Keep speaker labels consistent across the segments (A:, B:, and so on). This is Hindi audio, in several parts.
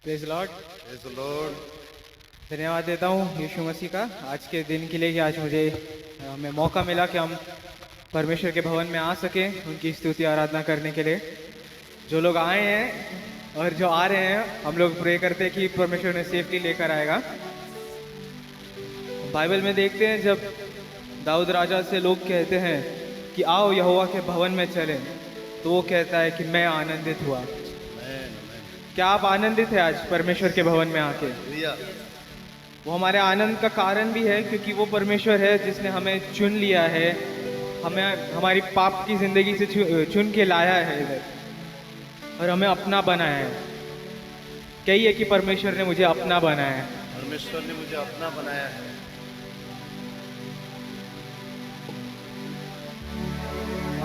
A: Praise Lord.
B: Praise the Lord.
A: धन्यवाद देता हूँ यीशु मसीह का आज के दिन के लिए कि आज मुझे हमें मौका मिला कि हम परमेश्वर के भवन में आ सके उनकी स्तुति आराधना करने के लिए। जो लोग आए हैं और जो आ रहे हैं, हम लोग प्रे करते हैं कि परमेश्वर ने सेफ्टी लेकर आएगा। बाइबल में देखते हैं जब दाऊद राजा से लोग कहते हैं कि आओ यहोवा के भवन में चलें, तो वो कहता है कि मैं आनंदित हुआ। क्या आप आनंदित हैं आज परमेश्वर के भवन में आके? वो हमारे आनंद का कारण भी है क्योंकि वो परमेश्वर है जिसने हमें चुन लिया है, हमें हमारी पाप की जिंदगी से चुन के लाया है इधर और हमें अपना बनाया है। कहिए कि परमेश्वर ने मुझे अपना बनाया है।
B: परमेश्वर ने मुझे अपना बनाया है।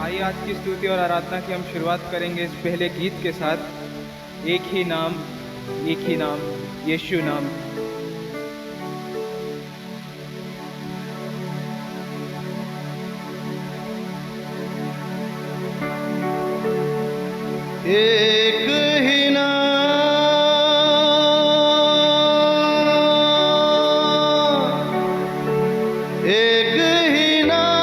A: आइए आज की स्तुति और आराधना की हम शुरुआत करेंगे इस पहले गीत के साथ, एक ही नाम यीशु नाम।
B: एक ही नाम, एक ही नाम,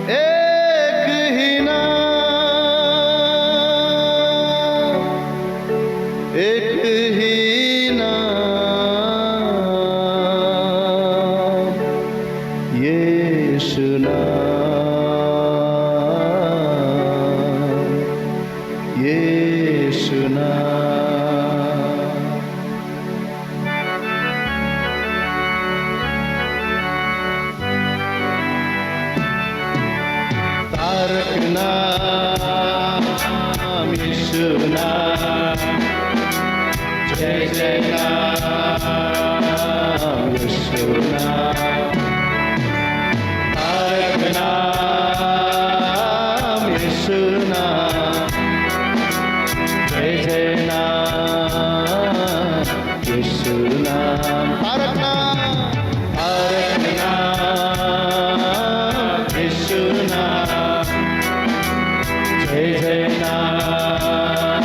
B: एक ही नाम, एक ही नाम, यीशु नाम, यीशु नाम। तारक नाम यीशु नाम, जय जय नाम यीशु नाम। तारक नाम यीशु नाम, जय जय नाम यीशु नाम। तारक नाम यीशु नाम, जय जय नाम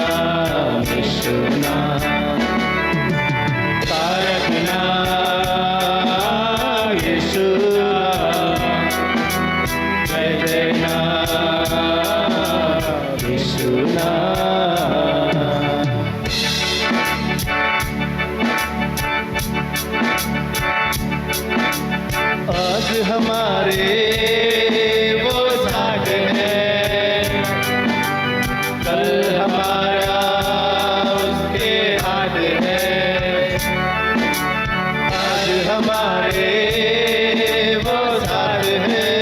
B: यीशु नाम। तारक नाम यीशु नाम, जय जय नाम यीशु नाम। आज हमारे वो झाग है, कल हमारा उसके हाथ है। आज हमारे वो झाग है,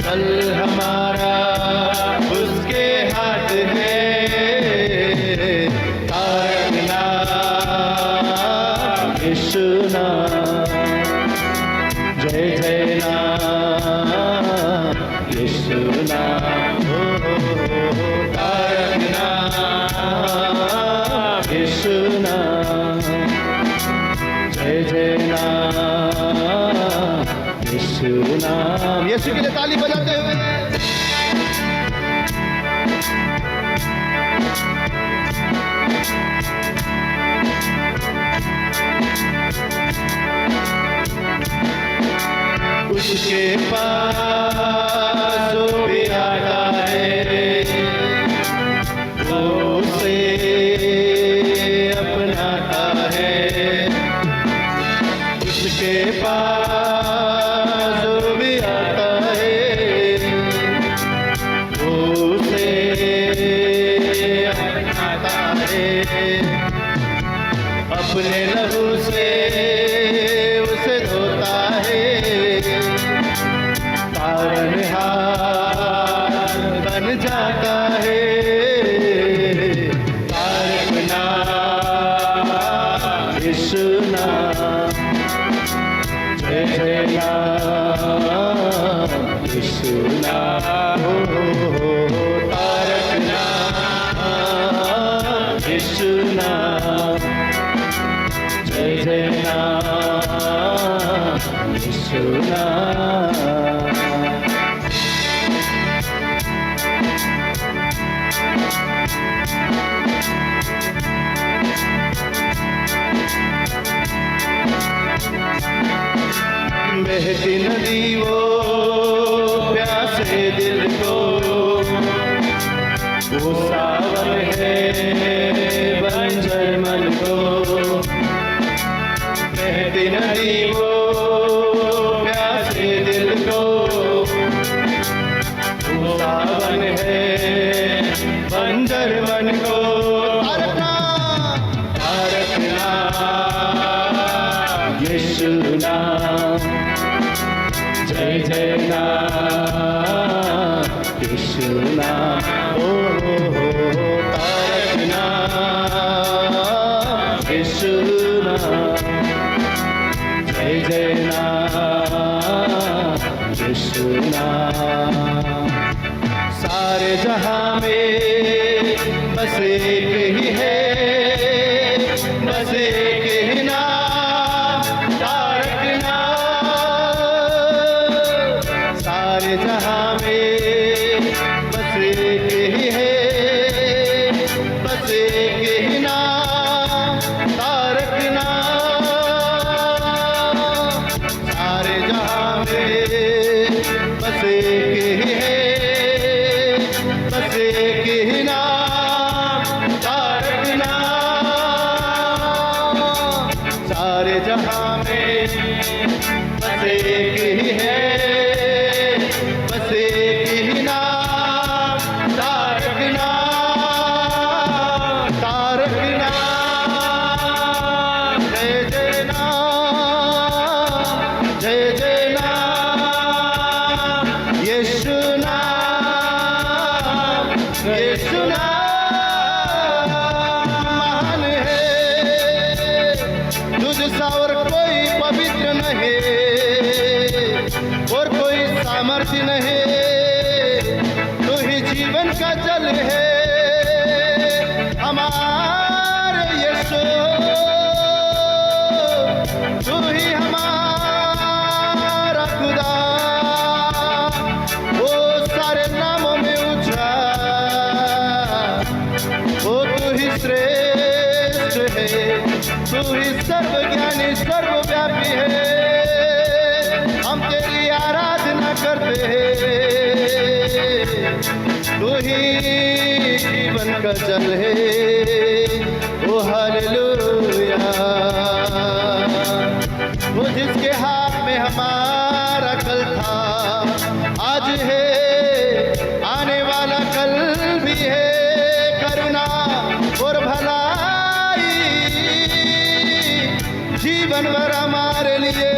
B: कल हमारा उसके हाथ है। तारक नाम यीशु नाम, जय जय नाम यीशु नाम। तारक नाम यीशु नाम, जय जय नाम यीशु नाम। यीशु के लिए ताली बजाते हुए उसके पास जो भी आता है, वो उसे अपनाता है। उसके पास जो भी आता है, वो उसे अपनाता है। अपने लहू से उसे धोता है, तारनहार बन जाता है। तारक नाम यीशु नाम, जय जय नाम यीशु नाम। तारक नाम यीशु नाम, जय जय नाम यीशु नाम। बहती नदी वो प्यासे दिल को, वो सावन है बंजर मन को। बहती नदी वो प्यासे दिल को, वो सावन है बंजर मन को। तारकना यीशु नाम, जय जय नाम यीशु नाम। ओ तारकना यीशु नाम, जय जय नाम यीशु नाम। सारे जहां में बस एक ही है, बस एक ही नाम तारक नाम। सारे जहां में बस एक ही है, बस एक ही नाम तारक नाम। सारे जहां में बस एक ही है, बस एक ही नाम तारक नाम। सारे जहां में बस एक ही है, बस एक ही नाम तारक नाम। तारक नाम, जय जय नाम, जय जय नाम यीशु नाम। यीशु नाम महान है, तुझसा और कोई पवित्र नहीं, और कोई सामर्थ्य नहीं। तू ही जीवन का जल है हमारे यीशु, तू ही हमारा खुदा। वो सारे नामों में ऊंचा, वो तू ही श्रेष्ठ है, तू ही सर्वज्ञानी सर्वव्यापी है। हम तेरी आराधना करते हैं, तू ही जीवन का जल है। ओ हालेलुया। वो जिसके हाथ में हमारा कल था, आज है, आने वाला कल भी है। करुणा और भलाई जीवन भर हमारे लिए।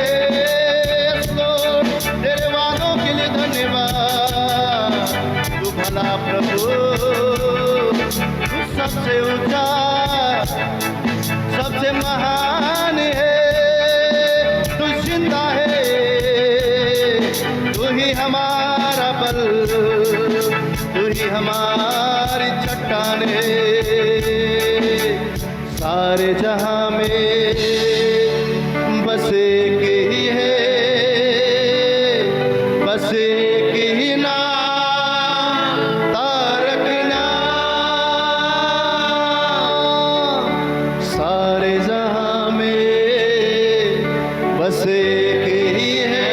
B: तेरे वादों के लिए धन्यवाद। तू भला प्रभु, तू सबसे ऊंचा, सबसे महान है। तू जिंदा है, तू ही हमारा बल, तू ही हमारी चट्टान है। सारे जहां में बस एक ही है, बस एक ही नाम तारक नाम। सारे जहां में बस एक ही है,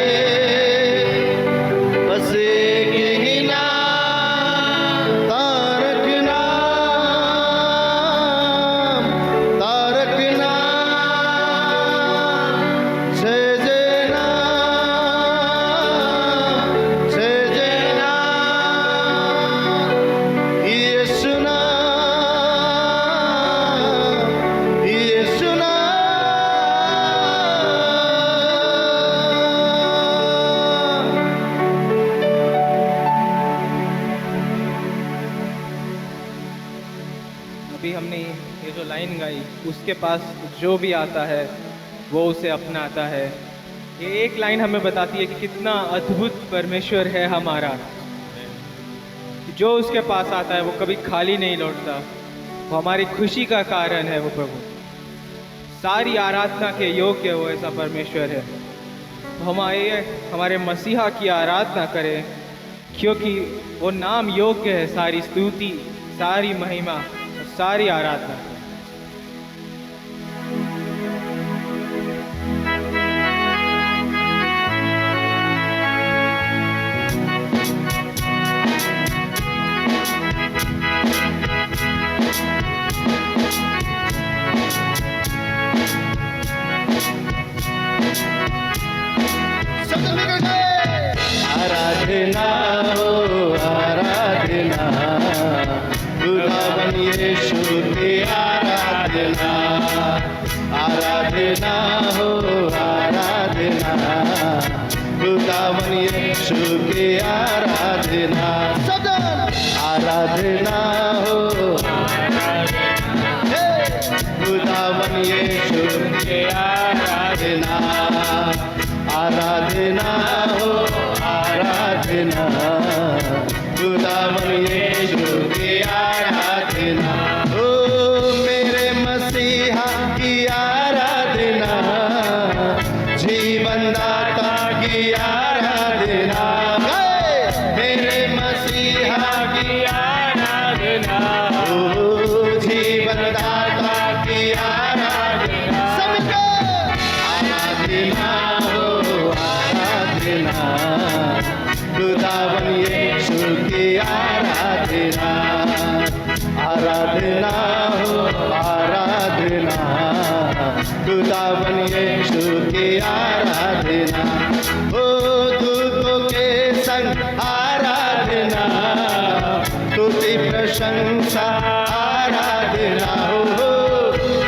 B: बस एक ही नाम तारक नाम। तारक नाम, जय जय नाम, जय जय नाम यीशु नाम, यीशु नाम।
A: अभी हमने ये जो लाइन गाई, उसके पास जो भी आता है वो उसे अपनाता है। ये एक लाइन हमें बताती है कि कितना अद्भुत परमेश्वर है हमारा। जो उसके पास आता है वो कभी खाली नहीं लौटता, वो हमारी खुशी का कारण है। वो प्रभु सारी आराधना के योग्य वो ऐसा परमेश्वर है। तो हम आइए हमारे मसीहा की आराधना करें, क्योंकि वो नाम योग्य है सारी स्तुति, सारी महिमा और सारी आराधना।
B: आराधना हो खुदावन यीशु की आराधना आराधना हो आराधना खुदावन यीशु की आराधना ओ मेरे मसीहा की आराधना जीवन दाता की आराधना मेरे मसीहा की आराधना ओ जीवन दाता की आराधना सबको आराधना हो आराधना खुदावन यीशु की आराधना आराधना हो आराधना खुदावन यीशु की आराधना ओ दूतों के संग आराधना स्तुति प्रशंसा आराधना हो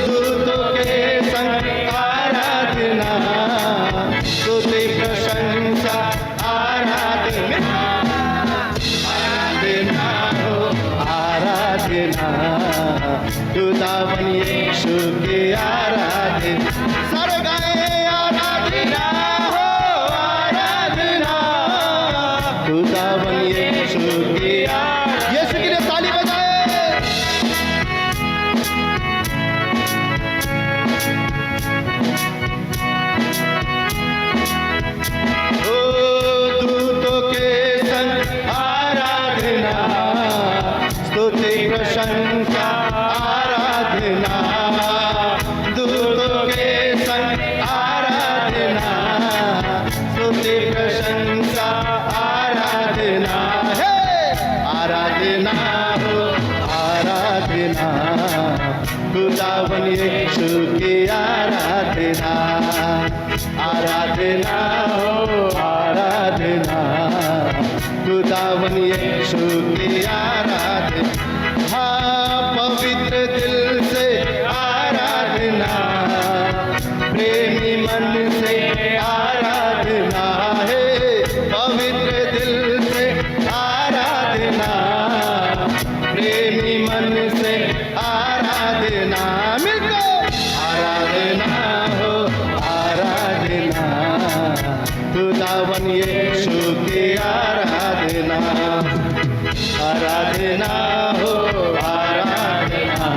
B: दूतों के संग आराधना स्तुति प्रशंसा आराधना आराधना हो आराधना खुदावन यीशु की आराधना सारे गाए आराधना हो आराधना खुदावन यीशु की यीशु के लिए ताली बजाए ओ दूतों के संग आराधना स्तुति प्रशंसा आराधना दूतों के संग आराधना स्तुति प्रशंसा आराधना हे आराधना हो आराधना खुदावन यीशु की आराधना आराधना हो आराधना खुदावन यीशु की आराधना हाँ पवित्र दिल से आराधना प्रेमी मन से आराधना है पवित्र दिल से आराधना प्रेमी मन से आराधना मिलकर आराधना हो आराधना खुदावन यीशु की आराधना आराधना हो आराधना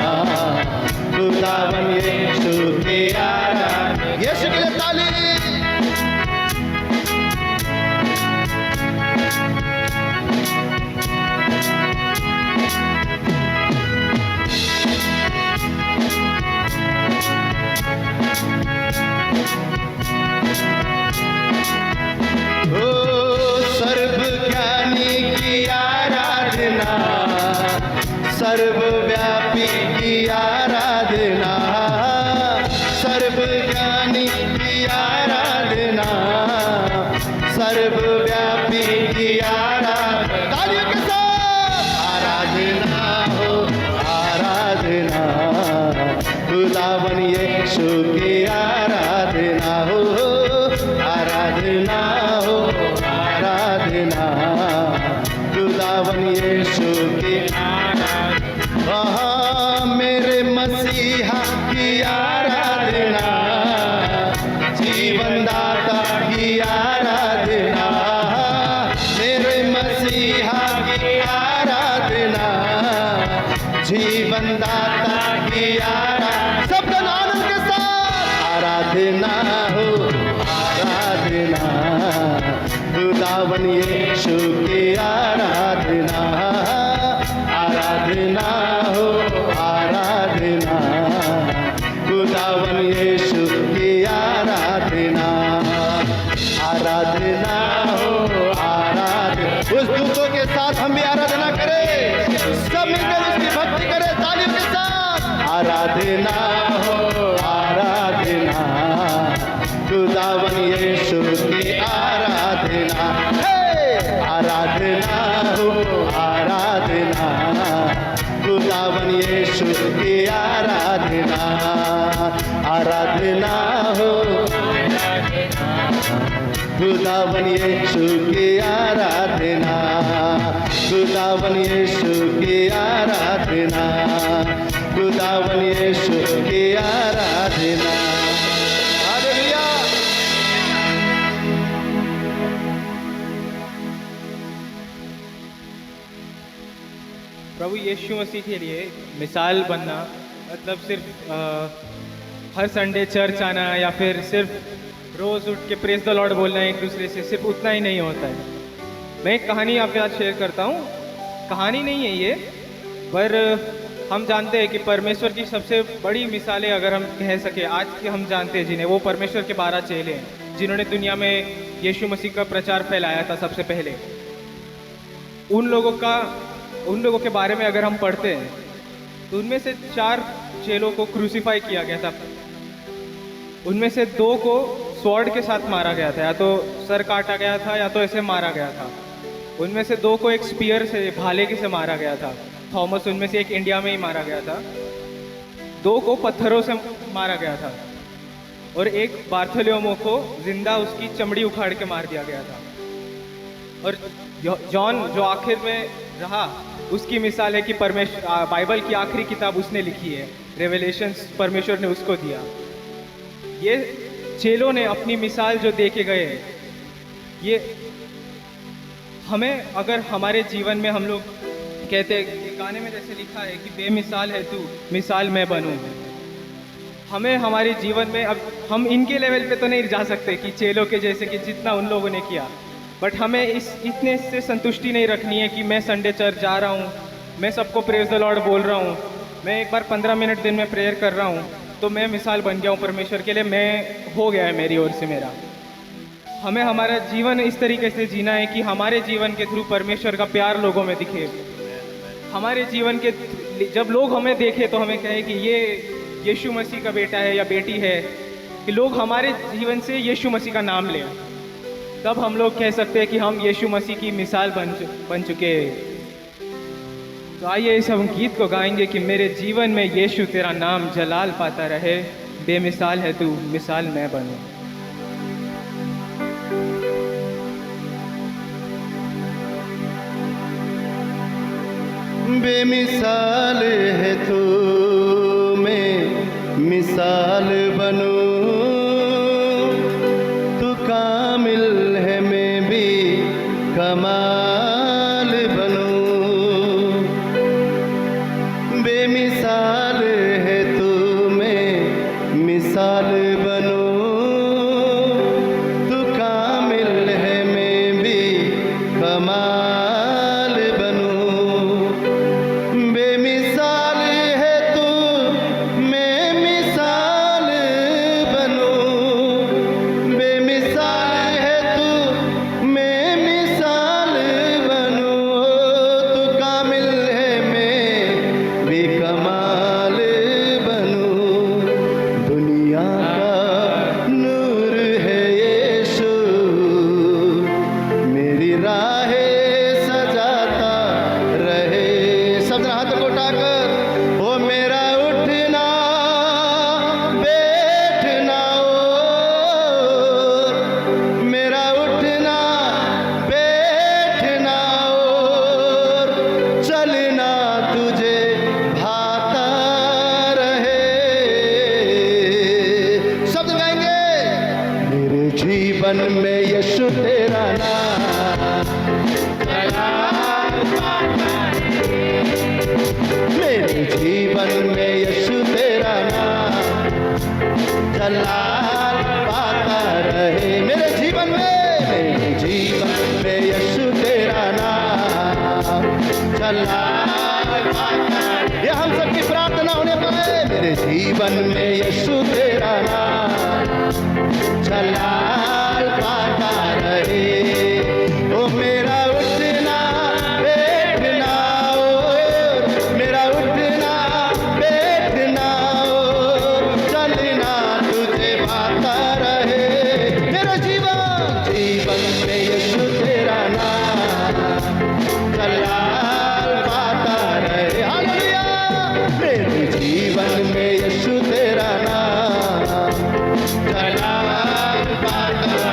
B: खुदावन यीशु की आराधना यीशु के लिए ताली ओ सर्वज्ञानी की आराधना सर्वव्यापी की आराधना सर्वज्ञानी की आराधना सर्वव्यापी की आराधना तालियों के साथ आराधना हो आराधना खुदावन यीशु की आराधना हो आराधना हो आराधना खुदावन यीशु की आराधना मेरे मसीहा की आराधना जीवन दाता की आराधना मेरे मसीहा की आराधना जीवन दाता की आराधना सब जन आनंद के साथ आराधना हो आराधना खुदावन यीशु की आराधना आराधना हो आराधना खुदावन यीशु की आराधना आराधना हो आराधना उस दूतों के साथ हम भी आराधना करें सब मिलकर उसकी भक्ति करें तालियों के साथ आराधना हो आराधना खुदावन यीशु की आराधना आराधना हो आराधना खुदावन यीशु की आराधना आराधना हो खुदावन यीशु की आराधना, खुदावन यीशु की आराधना, खुदावन यीशु की आराधना। हालेलुया।
A: प्रभु यीशु मसीह के लिए मिसाल बनना मतलब सिर्फ हर संडे चर्च आना या फिर सिर्फ रोज़ उठ के प्रेज द लॉर्ड बोलना एक दूसरे से, सिर्फ उतना ही नहीं होता है। मैं एक कहानी आपके साथ शेयर करता हूँ। कहानी नहीं है ये, पर हम जानते हैं कि परमेश्वर की सबसे बड़ी मिसालें अगर हम कह सके आज के हम जानते हैं जिन्हें, वो परमेश्वर के 12 चेले हैं जिन्होंने दुनिया में यीशु मसीह का प्रचार फैलाया था सबसे पहले। उन लोगों के बारे में अगर हम पढ़ते हैं तो उनमें से 4 चेलों को क्रूसीफाई किया गया था। उनमें से 2 को स्वॉर्ड के साथ मारा गया था, या तो सर काटा गया था या तो ऐसे मारा गया था। उनमें से 2 को एक स्पीयर से, भाले से मारा गया था। थॉमस उनमें से एक इंडिया में ही मारा गया था। 2 को पत्थरों से मारा गया था और एक बार्थोलोमेव को जिंदा उसकी चमड़ी उखाड़ के मार दिया गया था। और जॉन जो आखिर में रहा, उसकी मिसाल है कि परमेश्वर बाइबल की आखिरी किताब उसने लिखी है, रेवलेशंस परमेश्वर ने उसको दिया। ये चेलों ने अपनी मिसाल जो दे के गए, ये हमें अगर हमारे जीवन में हम लोग कहते हैं गाने में जैसे लिखा है कि बेमिसाल है तू, मिसाल मैं बनूं। हमें हमारे जीवन में, अब हम इनके लेवल पे तो नहीं जा सकते कि चेलों के जैसे कि जितना उन लोगों ने किया, बट हमें इतने से संतुष्टि नहीं रखनी है कि मैं संडे चर्च जा रहा हूँ, मैं सबको प्रेज द लॉर्ड बोल रहा हूँ, मैं एक बार 15 मिनट दिन में प्रेयर कर रहा हूँ तो मैं मिसाल बन गया हूँ परमेश्वर के लिए, मैं हो गया है मेरी ओर से मेरा। हमें हमारा जीवन इस तरीके से जीना है कि हमारे जीवन के थ्रू परमेश्वर का प्यार लोगों में दिखे। हमारे जीवन के जब लोग हमें देखें तो हमें कहे कि ये यीशु मसीह का बेटा है या बेटी है, कि लोग हमारे जीवन से यीशु मसीह का नाम लें, तब हम लोग कह सकते हैं कि हम यीशु मसीह की मिसाल बन चुके हैं। तो आइए इस हम गीत को गाएंगे कि मेरे जीवन में यीशु तेरा नाम जलाल पाता रहे, बेमिसाल है तू, मिसाल मैं बनूं।
B: बेमिसाल है तू, मैं मिसाल बनूं, तू कामिल है मैं भी कमाल बनूं। बेमिसाल है तू, मैं मिसाल बनूं, तू कामिल है मैं भी कमाल बनूं। बेमिसाल है तू, मैं मिसाल बनूं, बेमिसाल है तू, मैं मिसाल बनूं, तू कामिल है मैं भी कमाल बनूं। दुनिया का नूर है यीशु, मेरी राहें सजाता रहे। सब हाथ को उठाकर, ओ मेरा उठना बैठना, और मेरा उठना बैठना और चलना तुझे भाता रहे। शब्द गाएंगे, मेरे जीवन में यीशु तेरा नाम मेरे जीवन में यीशु तेरा नाम जलाल पाता रहे। मेरे जीवन में यीशु तेरा नाम जलाल पाता रहे। ये हम सबकी प्रार्थना होने पाए। मेरे जीवन में यीशु तेरा नाम जलाल पाता रहे। ओ मेरा उठना बैठना, और मेरा उठना बैठना और चलना तुझे भाता रहे। मेरा जीवन में यीशु तेरा नाम जलाल पाता रहे। हालेलुया। मेरे जीवन में यीशु तेरा नाम जलाल पाता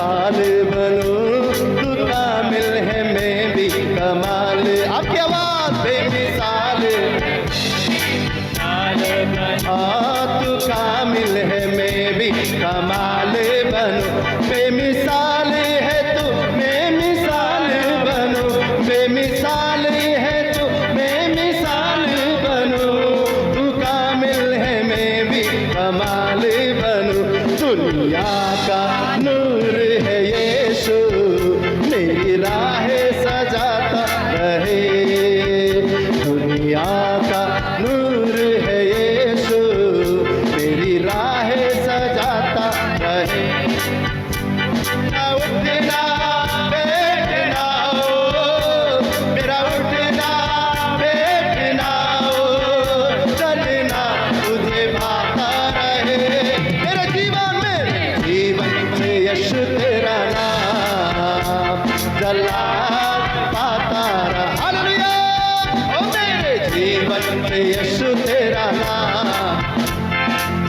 B: बेमिसाल बनूं, तू कामिल है मैं भी कमाल। आपकी आवाज बेमिसाल, तू कामिल है मैं भी कमाल बनूं, बेमिसाल है तू मैं मिसाल बनूं, बेमिसाल है तू मैं मिसाल बनूं, तू कामिल है मैं भी कमाल बनूं। दुनिया का नूर है यीशु, मेरी राहें सजाता रहे, दुनिया का नूर है यीशु, मेरी राहें सजाता रहे। मेरा उठना बैठना हो, मेरा उठना बैठना हो, चलना तुझे भाता रहे, मेरे जीवन में यीशु तेरा नाम जलाल पाता रहा। हालेलुया, ओ मेरे जीवन में यीशु तेरा नाम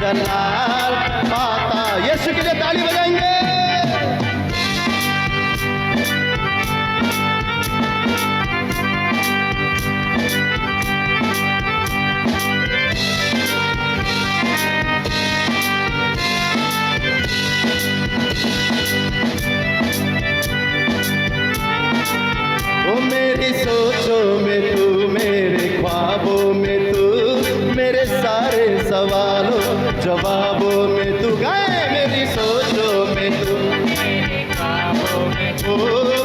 B: जलाल पाता। यीशु के लिए ताली बजाएंगे। ओ मेरी सोचों में तू, मेरे ख्वाबों में तू, मेरे सारे सवालों जवाबों में तू, गाए मेरी सोचों में तू, ओ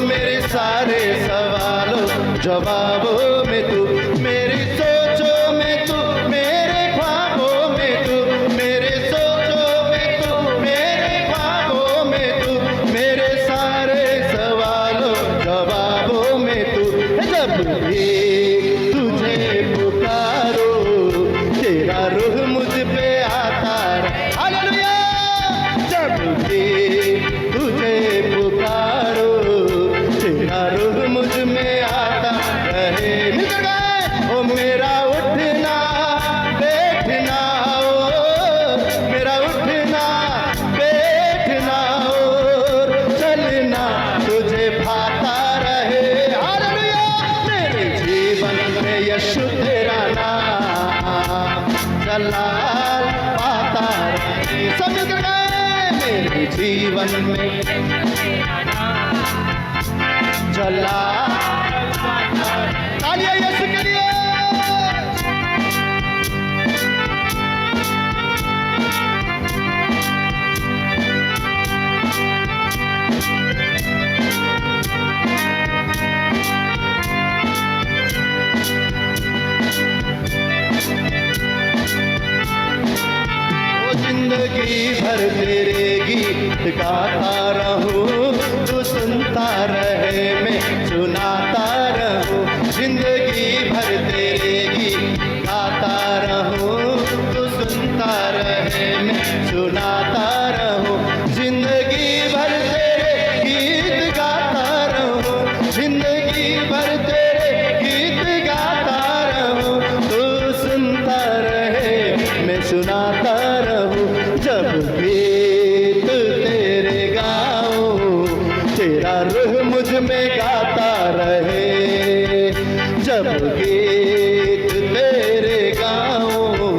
B: मेरे सारे सवालों जवाबों में तू, मेरी सोचों में तू, मेरे ख्वाबों में तू, मेरे सोचों में तू, मेरे ख्वाबों में तू, मेरे सारे सवालों जवाबों में तू। जब भी तुझे पुकारो तेरा रूह मुझ पे आता रहे। हालेलुया, जब भी तुझे पुकारो तेरा रूह मुझ में आता रहे। मिलकर गाए, ओ मेरा उठना बैठना हो, मेरा उठना बैठना हो, चलना तुझे भाता रहे। हालेलुया, मेरे जीवन में यीशु तेरा नाम जलाल पाता रहे। सब मिलकर गाए, मेरे जीवन में जलाल पाता रहे। तालियां यीशु के लिए। जिंदगी भर तेरे गीत गाता रहूं, तू सुनता रहे मैं सुनाता रहूं, जिंदगी भर तेरे गीत गाता रहूं, तू सुनता रहे मैं सुनाता रहूं, जिंदगी भर तेरे गीत गाता रहूं, जिंदगी भर तेरे गीत गाता रहूं, तू सुनता रहे मैं सुनाता रहूं। जब गीत तेरे गाऊं तेरा रूह मुझ में गाता रहे, जब गीत तेरे गाऊं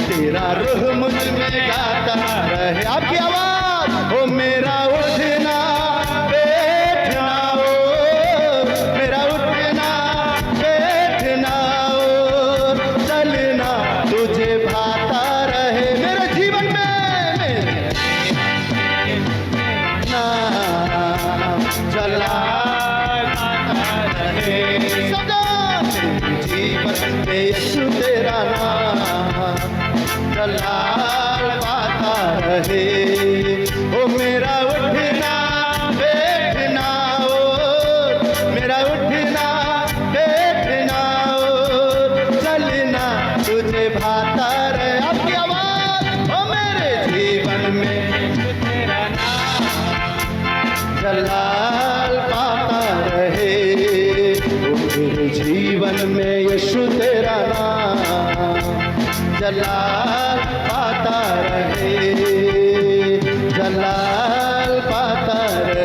B: तेरा रूह मुझ में गाता रहे। आपकी आवाज, ओ मेरा उठना बैठना हो, मेरा उठना बैठना हो, चलना तुझे भाता रहे, मेरे जीवन में नाम जलाल पाता रहे। सदा मेरे जीवन में यीशु तेरा नाम जलाल पाता रहे। ओ मेरा उठना बैठना हो, मेरा उठना बैठना हो, चलना तुझे भाता रहे। आपकी आवाज, ओ मेरे जीवन में तेरा नाम जलाल पाता रहे, ओ मेरे जीवन में यीशु तेरा नाम जलाल पाता रहे, जलाल पाता रहे।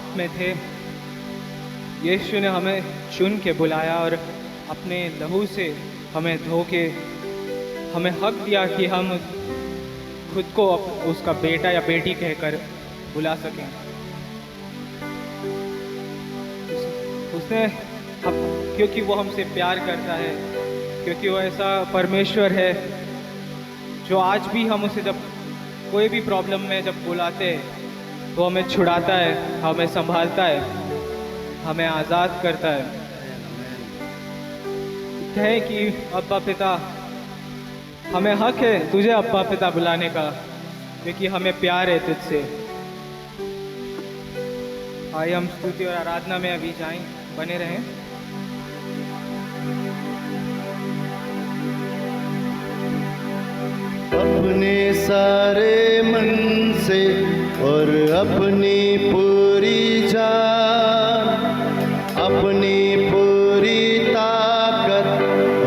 A: पाप में थे, यीशु ने हमें चुन के बुलाया और अपने लहू से हमें धो के हमें हक दिया कि हम खुद को उसका बेटा या बेटी कहकर बुला सकें। उसने क्योंकि वो हमसे प्यार करता है, क्योंकि वो ऐसा परमेश्वर है जो आज भी हम उसे जब कोई भी प्रॉब्लम में जब बुलाते हैं तो हमें छुड़ाता है, हमें संभालता है, हमें आज़ाद करता है। कहे कि अब्बा पिता, हमें हक है तुझे अब्बा पिता बुलाने का, क्योंकि हमें प्यार है तुझसे। आइए हम स्तुति और आराधना में अभी जाएं, बने रहें।
B: अपने सारे मन से और अपनी पूरी जान, अपनी पूरी ताकत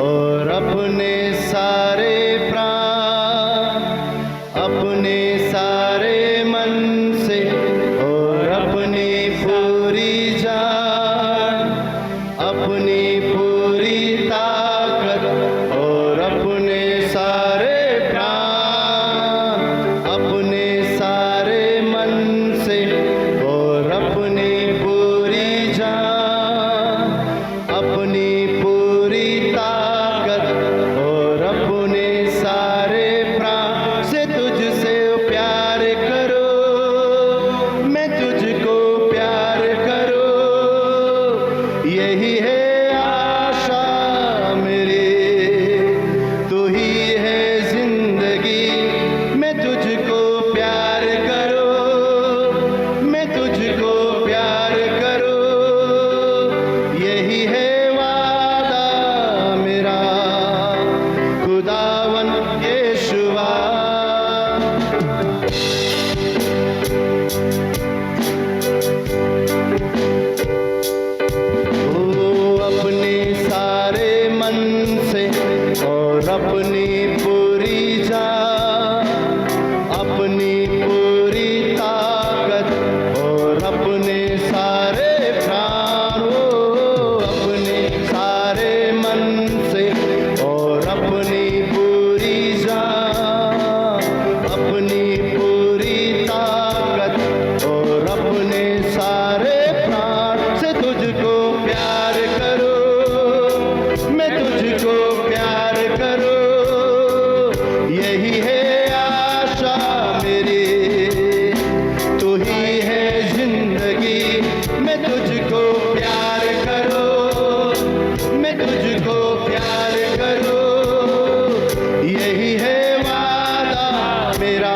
B: और अपने सारे प्राण, अपने सारे मन से और अपनी पूरी जान, अपनी पूरी ताकत और अपने सारे अपने सारे मन से और अपनी पूरी जान, अपनी पूरी ताकत और अपने सारे प्राण से तुझसे प्यार करो, मैं तुझको प्यार करो, यही है आशा मेरी, तू ही है जिंदगी, मैं तुझको प्यार करो, मैं तुझको प्यार करो, यही है वादा मेरा खुदावन यीशुआ। अपने सारे मन से और अपनी पूरी जान, अपनी पूरी ताकत और अपने सारे प्राण, अपने सारे मन से और अपनी पूरी जान, अपनी पूरी ताकत और अपने सारे प्राण से तुझको प्यार करो, मैं तुझको प्यार करो, यही है आशा मेरी, तू ही है जिंदगी, मैं तुझको प्यार करो, मैं तुझको प्यार करो, यही है वादा मेरा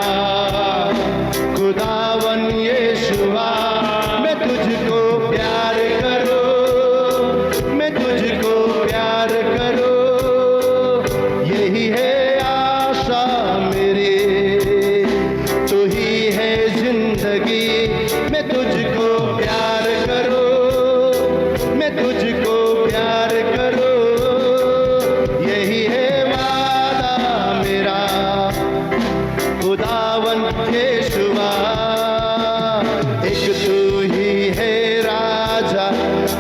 B: खुदावन यीशुआ। मैं तुझको प्यार करो, मैं तुझको प्यार करो, यही है आशा मेरी, तू ही है जिंदगी, मैं तुझको प्यार करो, मैं तुझको प्यार करो, यही है वादा मेरा खुदावन यीशुआ। एक तू ही है राजा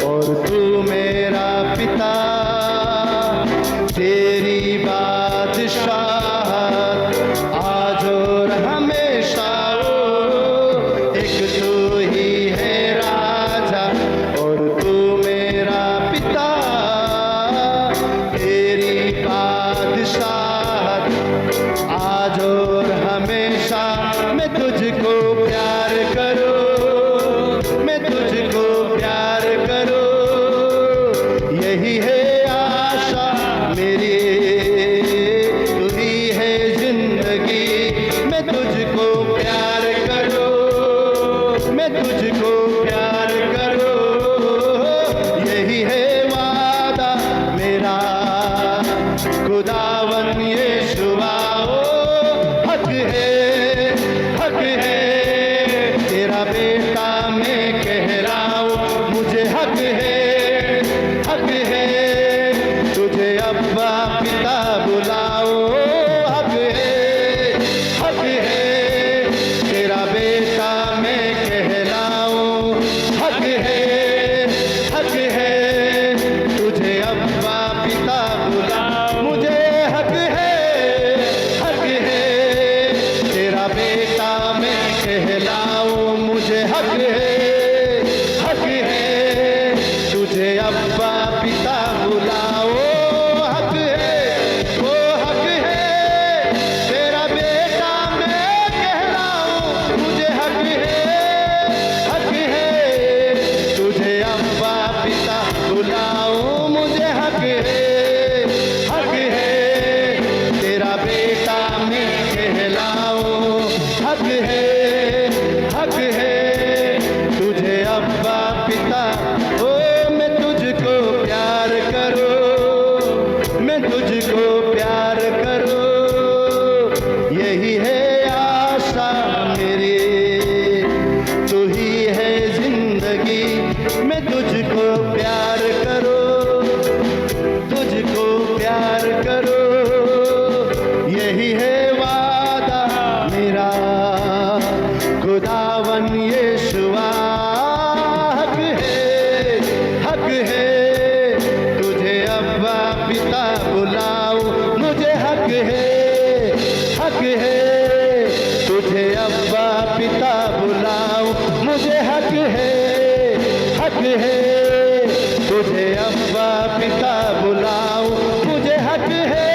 B: और तू मेरा पिता, तेरी बादशाहत आज और हमेशा हो। एक तू ही है राजा और तू मेरा पिता, तेरी बादशाहत आज और हमेशा। मैं तुझको प्यार करो, मैं तुझको प्यार करो, यही है आशा मेरी, तू ही है जिंदगी, मैं तुझको प्यार करो, मैं तुझको प्यार करो, यही है वादा मेरा खुदावन यीशुआ। हक है, हक है कहलाऊं मुझे हक है तुझे अब्बा पिता बुलाओ, हक है वो हक है तेरा बेटा मैं कहलाऊं मुझे हक है तुझे अब्बा पिता बुलाओ, मुझे हक है तेरा बेटा मैं कहलाऊं, हक है तुझे अब्बा पिता, ओ मैं तुझको प्यार करूं, मैं तुझको प्यार करूं, यही है आशा मेरी, तू ही है जिंदगी, मैं तुझको प्यार करूं, तुझको प्यार करूं, यही है वादा मेरा खुदावन यीशुआ, हक है तुझे अब्बा पिता बुलाऊं, मुझे हक है तुझे अब्बा पिता बुलाऊं, मुझे हक है तुझे अब्बा पिता बुलाऊं, मुझे हक है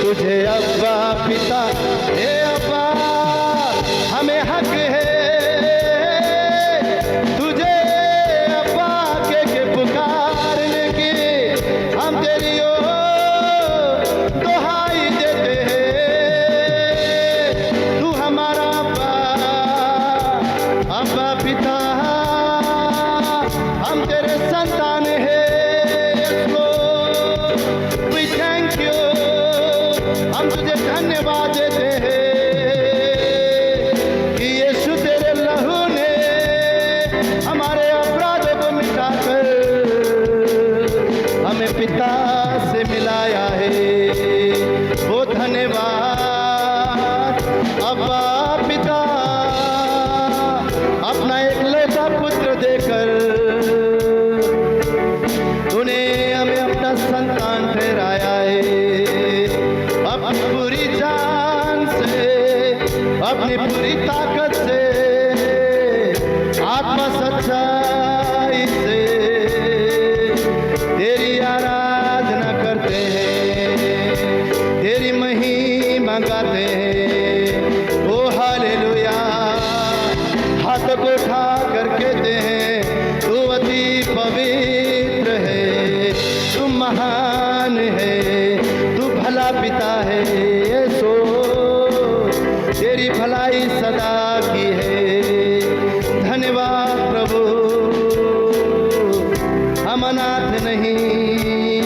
B: तुझे अब्बा पिता, हे अब्बा हमें हक है तुझे अब्बा के पुकारने की, हम तेरी ओर दुहाई देते हैं, तू हमारा अब्बा पिता, हम तेरे संतान हैं, we thank you, हम तुझे धन्यवाद देते हैं कि यीशु तेरे लहू ने हमारे अपराधों को मिटाकर हमें पिता से मिलाया है, वो धन्यवाद अब्बा पिता, अपना एकलौता पुत्र देकर तूने हमें अपना संतान ठहराया है, अपनी पूरी जान से, अपनी पूरी ताकत से, आत्मा सच्चाई से तेरी आराधना करते हैं, तेरी महिमा गाते हैं, ओ हालेलुया, हाथ को उठा कर कहते हैं तू अति पवित्र है, तू महान है, तू भला पिता है, यीशु तेरी भलाई सदा की है, धन्यवाद प्रभु, हम अनाथ नहीं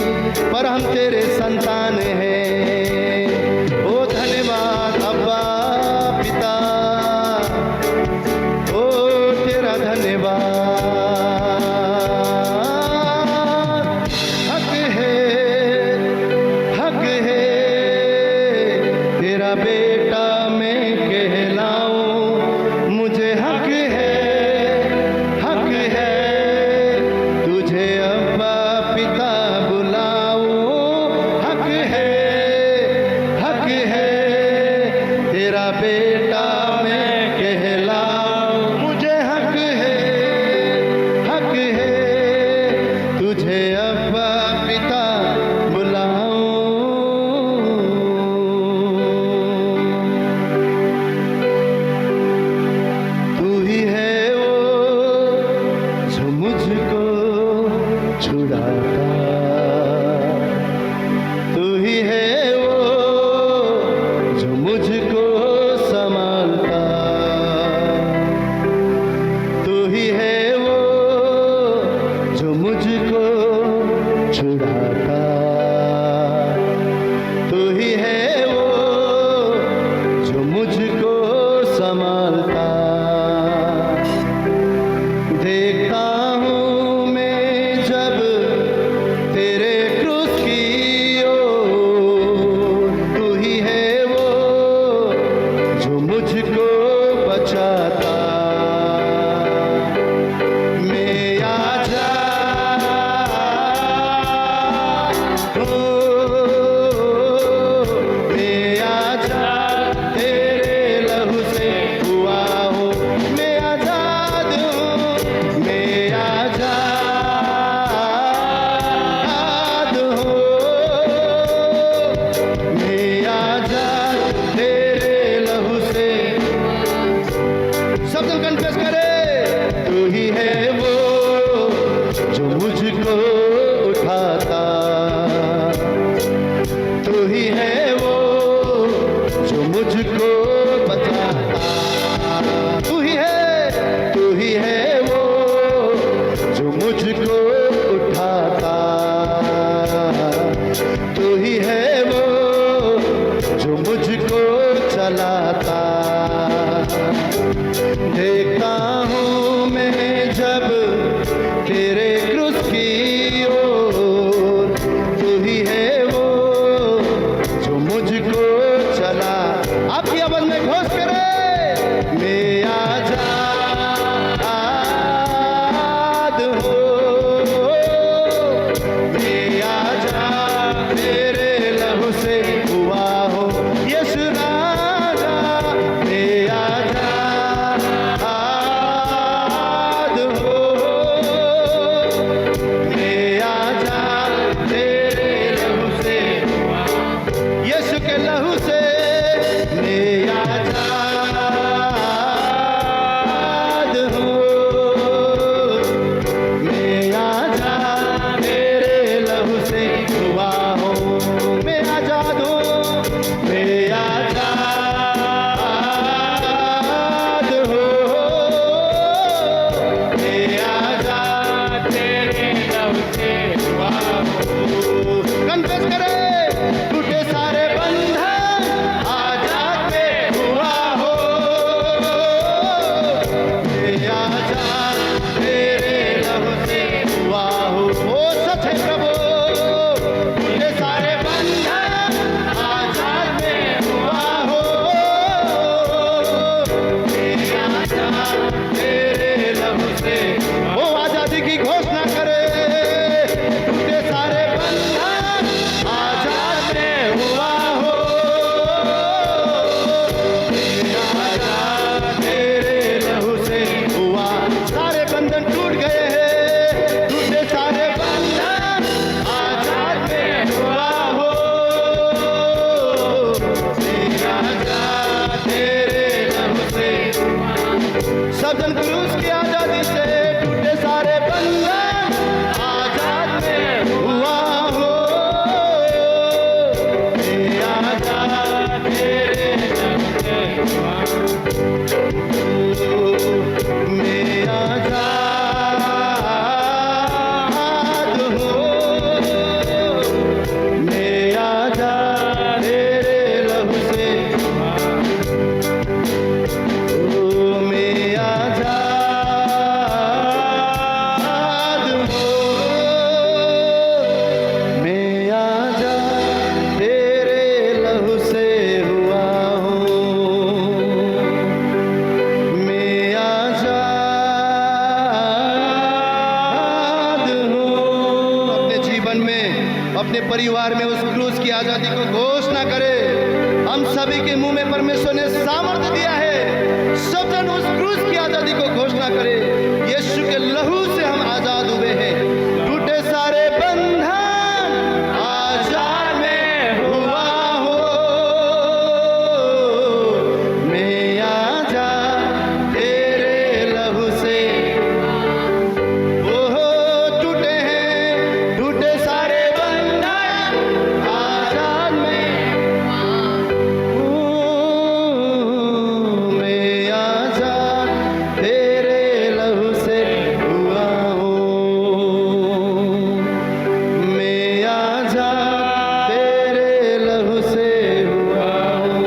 B: पर हम तेरे संतान हैं, ओ धन्यवाद अब्बा पिता, ओ तेरा धन्यवाद, हक है तेरा बेटा मैं कहलाऊं, मुझे हक है तुझे अब्बा पिता बुलाऊं, हक है तेरा बेटा मैं कहलाऊं, मुझे हक है तुझे अब्बा पिता बुलाऊं, तू ही है वो जो मुझको छुड़ाता, तू ही है वो जो मुझको संभालता, तू ही है वो जो मुझको छुड़ाता, तू ही है वो जो मुझको संभालता, देखता हूँ मैं जब तेरे क्रूस की ओर, तू ही है वो जो मुझको बचाता, मैं आजा मैं आजा तेरे देखता हूँ मैं जब तेरे क्रूस की ओर, तू ही है वो जो मुझको चला। आपकी आवाज में घोष करे, मैं आजाद हो, मैं आजाद तेरे लहू से हुआ हो। यीशु राजा, मैं आजाद हो, मैं आजाद तेरे लहू से हुआ। यीशु के लहू से मैं आजाद हूँ, मैं आजाद तेरे लहू से हुआ हूँ। मैं आजाद हूँ, मैं आजाद हूँ, मैं आजाद तेरे लहू से हुआ हूँ। कन्फेस करे, टूटे सारे बंधन आजाद में हुआ हो। मैं आजाद तेरे लहू से हुआ हो। ओ सच है प्रभु, टूटे सारे बंधन आजाद में हुआ हो। मैं आजाद तेरे लहू से। ओ आजादी की घोषणा करे, टूटे सारे बंधन आजाद में हुआ हो। आजाद तेरे लहू से हुआ। सारे बंधन टूट गए हैं, टूटे सारे बंधन आजाद में हुआ हो। आजाद तेरे लहू से। सब जन क्रूस की आजादी से, टूटे सारे बंधन आजाद में हुआ हो। आजाद तेरे लहू से हुआ। मैं आजाद हूँ, मैं आजाद तेरे लहू से हुआ। मैं आजाद हूँ, मैं आजाद तेरे लहू से हुआ हूँ। मैं आजाद हूँ। अपने जीवन में, अपने परिवार में उस क्रूस की आजादी को घोषणा करे। हम सभी के मुंह में परमेश्वर ने सामर्थ्य दिया है। सब जन उस क्रूस की आजादी को घोषणा करे। यीशु के लहू से हम आजाद हुए हैं। टूटे सारे बंधन आजाद में हुआ हो। मैं आजाद तेरे लहू से। ओहो टूटे हैं, टूटे सारे बंधन आजाद में। मैं आजाद तेरे लहू से हुआ हूँ। मैं आजाद तेरे लहू से हुआ हूँ।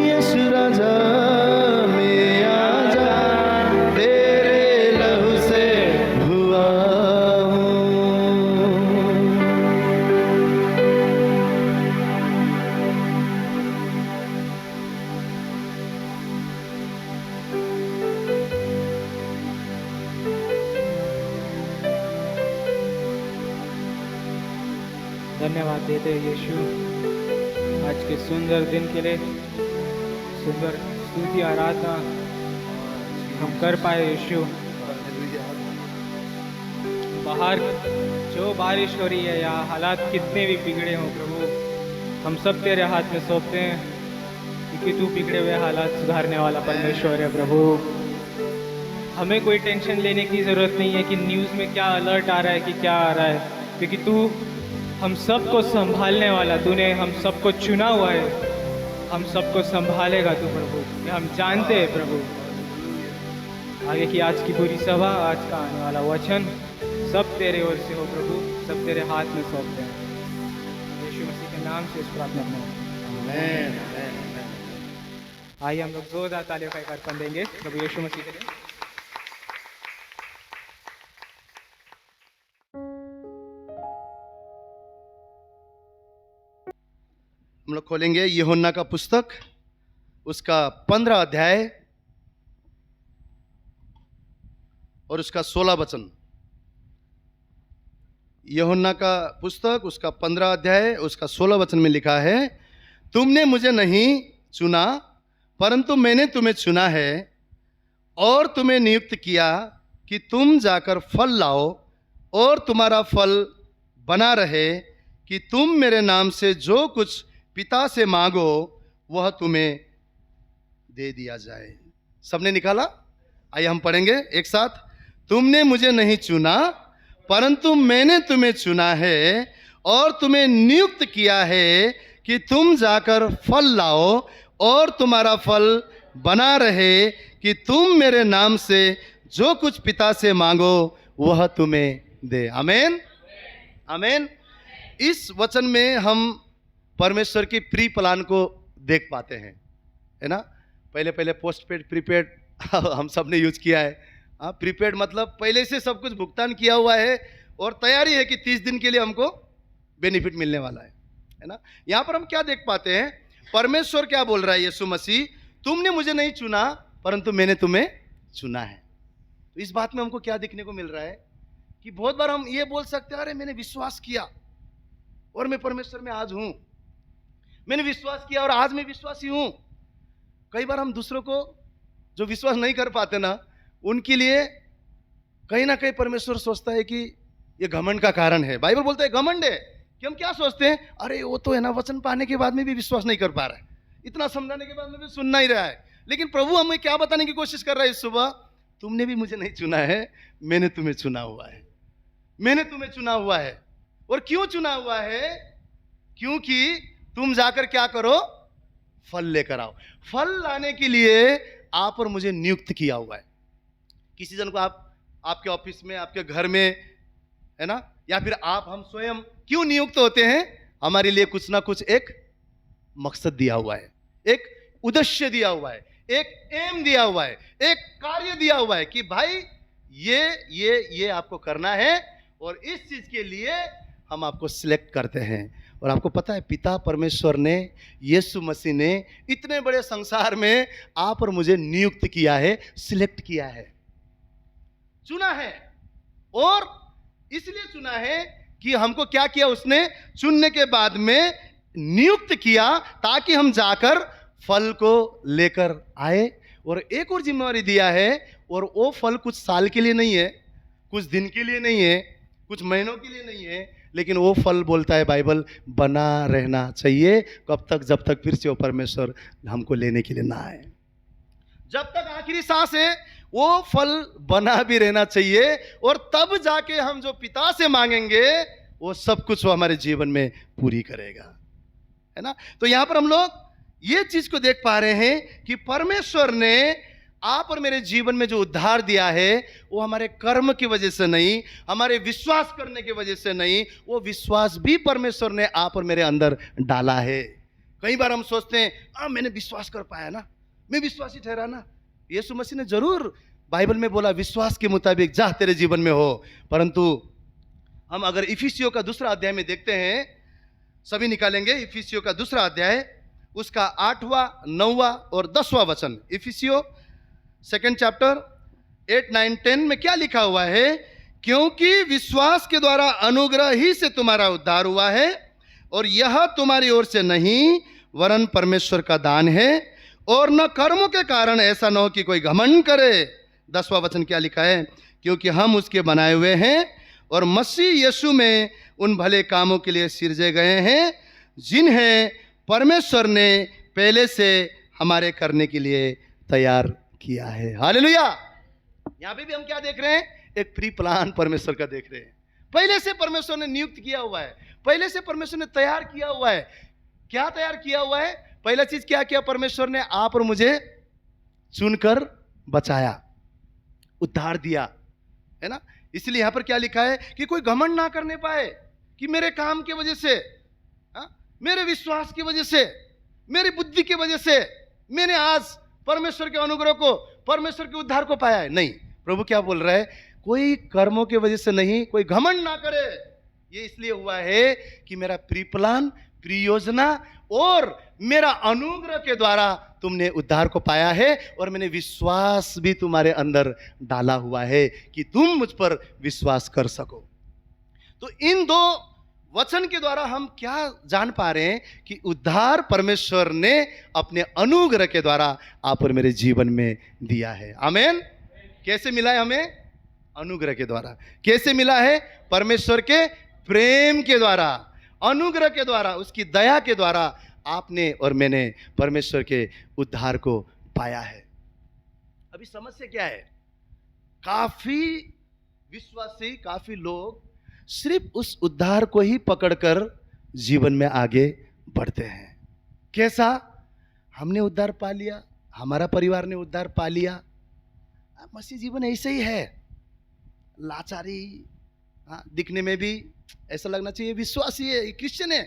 B: यीशु राजा, मैं आजाद तेरे लहू से हुआ हूँ।
A: धन्यवाद देते हैं यीशु आज के सुंदर दिन के लिए, सुंदर स्तुति आराधना हम कर पाए यीशु। बाहर जो बारिश हो रही है या हालात कितने भी बिगड़े हों प्रभु, हम सब तेरे हाथ में सौंपते हैं, क्योंकि तू बिगड़े हुए हालात सुधारने वाला परमेश्वर है प्रभु। हमें कोई टेंशन लेने की ज़रूरत नहीं है कि न्यूज़ में क्या अलर्ट आ रहा है कि क्या आ रहा है, क्योंकि तू हम सबको संभालने वाला, तूने हम सबको चुना हुआ है, हम सबको संभालेगा तू प्रभु, ये हम जानते हैं प्रभु। आगे की आज की पूरी सभा, आज का आने वाला वचन सब तेरे ओर से हो प्रभु, सब तेरे हाथ में सौंपते हैं। यीशु मसीह के नाम से इस प्रार्थना में
B: आमेन, आमेन, आमेन।
A: आइए हम लोग जोरदार तालियों का एक अर्पण देंगे प्रभु यीशु मसीह के लिए।
B: हम लोग खोलेंगे यूहन्ना का पुस्तक, उसका 15 अध्याय और उसका 16 वचन। यूहन्ना का पुस्तक, उसका 15 अध्याय, उसका 16 वचन में लिखा है, तुमने मुझे नहीं चुना परंतु मैंने तुम्हें चुना है और तुम्हें नियुक्त किया कि तुम जाकर फल लाओ और तुम्हारा फल बना रहे, कि तुम मेरे नाम से जो कुछ पिता से मांगो वह तुम्हें दे दिया जाए। सबने निकाला? आइए हम पढ़ेंगे एक साथ। तुमने मुझे नहीं चुना परंतु मैंने तुम्हें चुना है और तुम्हें नियुक्त किया है कि तुम जाकर फल लाओ और तुम्हारा फल बना रहे, कि तुम मेरे नाम से जो कुछ पिता से मांगो वह तुम्हें दे। आमीन, आमीन। इस वचन में हम परमेश्वर की प्री प्लान को देख पाते हैं, है ना। पहले पोस्ट पेड प्रीपेड हम सब ने यूज किया है। प्रीपेड मतलब पहले से सब कुछ भुगतान किया हुआ है और तैयारी है कि 30 दिन के लिए हमको बेनिफिट मिलने वाला है ना। यहां पर हम क्या देख पाते हैं, परमेश्वर क्या बोल रहा है, यीशु मसीह, तुमने मुझे नहीं चुना परंतु मैंने तुम्हें चुना है। तो इस बात में हमको क्या देखने को मिल रहा है कि बहुत बार हम ये बोल सकते हैं, अरे मैंने विश्वास किया और मैं परमेश्वर में आज हूं, मैंने विश्वास किया और आज मैं विश्वासी हूं। कई बार हम दूसरों को जो विश्वास नहीं कर पाते ना, उनके लिए कहीं ना कहीं परमेश्वर सोचता है कि ये घमंड का कारण है। बाइबल बोलता है घमंड है कि हम क्या सोचते हैं, अरे वो तो है ना, वचन पाने के बाद में भी विश्वास नहीं कर पा रहा है, इतना समझाने के बाद में भी सुनना ही रहा है। लेकिन प्रभु हमें क्या बताने की कोशिश कर रहा है इस सुबह, तुमने भी मुझे नहीं चुना है, मैंने तुम्हें चुना हुआ है, मैंने तुम्हें चुना हुआ है। और क्यों चुना हुआ है? क्योंकि तुम जाकर क्या करो, फल लेकर आओ। फल लाने के लिए आप और मुझे नियुक्त किया हुआ है। किसी जन को आपके ऑफिस में, आपके घर में, है ना, या फिर हम स्वयं क्यों नियुक्त होते हैं? हमारे लिए कुछ ना कुछ एक मकसद दिया हुआ है, एक उद्देश्य दिया हुआ है, एक एम दिया हुआ है, एक कार्य दिया हुआ है कि भाई ये आपको करना है और इस चीज के लिए हम आपको सिलेक्ट करते हैं। और आपको पता है, पिता परमेश्वर ने, यीशु मसीह ने इतने बड़े संसार में आप और मुझे नियुक्त किया है, सिलेक्ट किया है, चुना है। और इसलिए चुना है कि हमको क्या किया उसने, चुनने के बाद में नियुक्त किया ताकि हम जाकर फल को लेकर आए। और एक और जिम्मेवारी दिया है, और वो फल कुछ साल के लिए नहीं है, कुछ दिन के लिए नहीं है, कुछ महीनों के लिए नहीं है, लेकिन वो फल बोलता है बाइबल, बना रहना चाहिए। कब तक? जब तक फिर से वो परमेश्वर हमको लेने के लिए ना आए। जब तक आखिरी सांस है वो फल बना भी रहना चाहिए, और तब जाके हम जो पिता से मांगेंगे वो सब कुछ वो हमारे जीवन में पूरी करेगा, है ना। तो यहां पर हम लोग ये चीज को देख पा रहे हैं कि परमेश्वर ने आप और मेरे जीवन में जो उद्धार दिया है वो हमारे कर्म की वजह से नहीं, हमारे विश्वास करने की वजह से नहीं, वो विश्वास भी परमेश्वर ने आप और मेरे अंदर डाला है। कई बार हम सोचते हैं मैंने विश्वास कर पाया ना, मैं विश्वासी ठहरा ना। यीशु मसीह ने जरूर बाइबल में बोला विश्वास के मुताबिक जा तेरे जीवन में हो, परंतु हम अगर इफिसियों का 2 अध्याय में देखते हैं, सभी निकालेंगे, इफिसियों का 2 अध्याय, उसका 8वां, 9वां और 10वां वचन। इफिसियों 2nd चैप्टर 8, 9, 10 में क्या लिखा हुआ है, क्योंकि विश्वास के द्वारा अनुग्रह ही से तुम्हारा उद्धार हुआ है, और यह तुम्हारी ओर से नहीं वरन परमेश्वर का दान है, और न कर्मों के कारण, ऐसा न हो कि कोई घमंड करे। 10वां वचन क्या लिखा है, क्योंकि हम उसके बनाए हुए हैं और मसीह यीशु में उन भले कामों के लिए सिरजे गए हैं जिन्हें परमेश्वर ने पहले से हमारे करने के लिए तैयार किया है। हालेलुया। यहां पे भी हम क्या देख रहे हैं, एक प्री प्लान परमेश्वर का देख रहे हैं। पहले से परमेश्वर ने नियुक्त किया हुआ है, पहले से परमेश्वर ने तैयार किया हुआ है। क्या तैयार किया हुआ है? पहला चीज क्या किया परमेश्वर ने, आप और मुझे चुनकर बचाया, उद्धार दिया, है ना। इसलिए यहां पर क्या लिखा है कि कोई घमंड ना करने पाए कि मेरे काम की वजह से, मेरे विश्वास की वजह से, मेरी बुद्धि की वजह से, मैंने आज परमेश्वर के अनुग्रह को, परमेश्वर के उद्धार को पाया है। नहीं, प्रभु क्या बोल रहा है, कोई कर्मों की वजह से नहीं, कोई घमंड ना करे। ये इसलिए हुआ है कि मेरा प्री प्लान, प्री योजना और मेरा अनुग्रह के द्वारा तुमने उद्धार को पाया है, और मैंने विश्वास भी तुम्हारे अंदर डाला हुआ है कि तुम मुझ पर विश्वास कर सको। तो इन दो वचन के द्वारा हम क्या जान पा रहे हैं कि उद्धार परमेश्वर ने अपने अनुग्रह के द्वारा आप और मेरे जीवन में दिया है। आमीन। कैसे मिला है हमें? अनुग्रह के द्वारा। कैसे मिला है? परमेश्वर के प्रेम के द्वारा, अनुग्रह के द्वारा, उसकी दया के द्वारा आपने और मैंने परमेश्वर के उद्धार को पाया है। अभी समस्या क्या है? काफी विश्वासी, काफी लोग सिर्फ उस उद्धार को ही पकड़कर जीवन में आगे बढ़ते हैं। कैसा? हमने उद्धार पा लिया, हमारा परिवार ने उद्धार पा लिया। मसीह जीवन ऐसे ही है, लाचारी, हाँ, दिखने में भी ऐसा लगना चाहिए विश्वासी है, क्रिश्चियन है,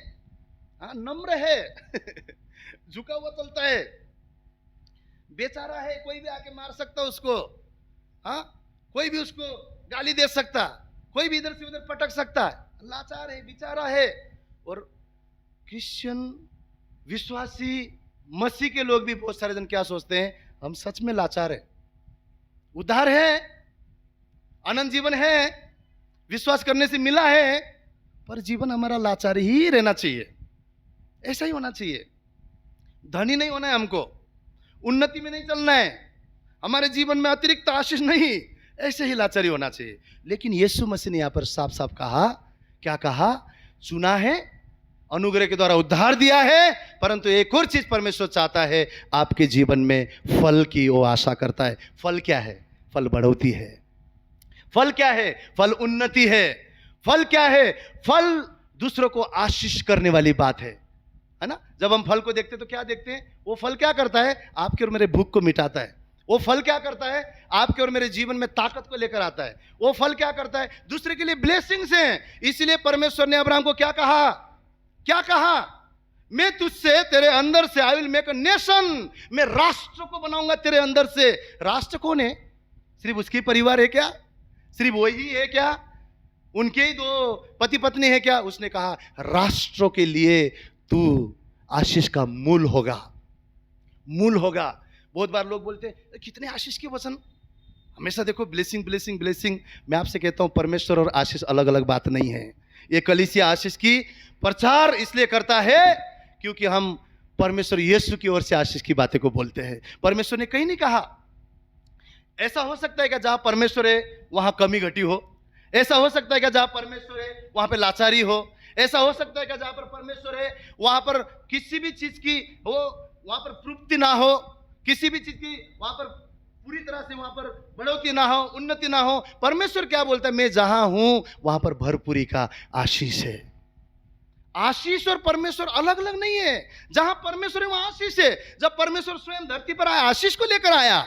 B: हाँ, नम्र है झुका हुआ चलता है, बेचारा है, कोई भी आके मार सकता उसको, हाँ, कोई भी उसको गाली दे सकता, कोई भी इधर से उधर पटक सकता है, लाचार है, बेचारा है। और क्रिश्चियन, विश्वासी, मसीह के लोग भी बहुत सारे जन क्या सोचते हैं, हम सच में लाचार है, उद्धार है, अनंत जीवन है, विश्वास करने से मिला है, पर जीवन हमारा लाचार ही रहना चाहिए, ऐसा ही होना चाहिए। धनी नहीं होना है हमको, उन्नति में नहीं चलना है, हमारे जीवन में अतिरिक्त आशीष नहीं, ऐसे ही लाचारी होना चाहिए। लेकिन यीशु मसीह ने यहां पर साफ साफ कहा, क्या कहा? चुना है, अनुग्रह के द्वारा उद्धार दिया है, परंतु एक और चीज परमेश्वर चाहता है, आपके जीवन में फल की वो आशा करता है। फल क्या है? फल बढ़ोतरी है। फल क्या है? फल उन्नति है। फल क्या है? फल दूसरों को आशीष करने वाली बात है ना? जब हम फल को देखते हैं तो क्या देखते हैं? वो फल क्या करता है? आपके और मेरे भूख को मिटाता है। वो फल क्या करता है? आपके और मेरे जीवन में ताकत को लेकर आता है। वो फल क्या करता है? दूसरे के लिए ब्लेसिंग्स हैं। इसलिए परमेश्वर ने अब्राहम को क्या कहा? क्या कहा? मैं तुझसे, तेरे अंदर से, I will make a nation, मैं राष्ट्र को बनाऊंगा तेरे अंदर से। राष्ट्र कौन है? सिर्फ उसकी परिवार है क्या? सिर्फ वही है क्या? उनके ही दो पति पत्नी है क्या? उसने कहा राष्ट्रों के लिए तू आशीष का मूल होगा, मूल होगा। बहुत बार लोग बोलते हैं कितने आशीष के वचन, हमेशा देखो ब्लेसिंग ब्लेसिंग ब्लेसिंग। मैं आपसे कहता हूं परमेश्वर और आशीष अलग अलग बात नहीं है। ये कलीसिया आशीष की प्रचार इसलिए करता है क्योंकि हम परमेश्वर यीशु की ओर से आशीष की बातें को बोलते हैं। परमेश्वर ने कहीं नहीं कहा। ऐसा हो सकता है कि जहां परमेश्वर है वहां कमी घटी हो, ऐसा हो सकता है कि जहां परमेश्वर है वहां पे लाचारी हो, ऐसा हो सकता है कि जहां पर परमेश्वर है वहां पर किसी भी चीज की हो, वहां पर तृप्ति ना हो, किसी भी चीज की वहां पर पूरी तरह से वहां पर बढ़ोतरी ना हो, उन्नति ना हो। परमेश्वर क्या बोलता है? मैं जहां हूं वहां पर भरपूरी का आशीष है। आशीष और परमेश्वर अलग अलग नहीं है। जहां परमेश्वर है वहां आशीष है। जब परमेश्वर स्वयं धरती पर आया, आशीष को लेकर आया।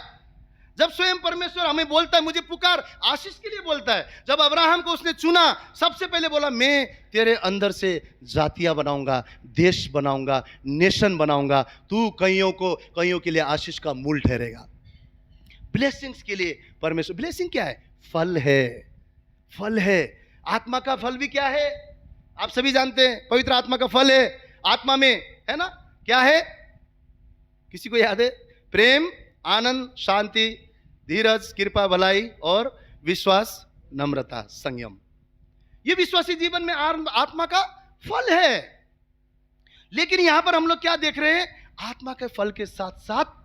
B: जब स्वयं परमेश्वर हमें बोलता है मुझे पुकार, आशीष के लिए बोलता है। जब अब्राहम को उसने चुना, सबसे पहले बोला मैं तेरे अंदर से जातियां बनाऊंगा, देश बनाऊंगा, नेशन बनाऊंगा, तू कईयों के लिए आशीष का मूल ठहरेगा। ब्लेसिंग्स के लिए परमेश्वर, ब्लेसिंग क्या है? फल है, फल है। आत्मा का फल भी क्या है? आप सभी जानते हैं, पवित्र आत्मा का फल है आत्मा में, है ना? क्या है? किसी को याद है? प्रेम, आनंद, शांति, धीरज, कृपा, भलाई और विश्वास, नम्रता, संयम। ये विश्वासी जीवन में आत्मा का फल है। लेकिन यहां पर हम लोग क्या देख रहे हैं? आत्मा के फल के साथ साथ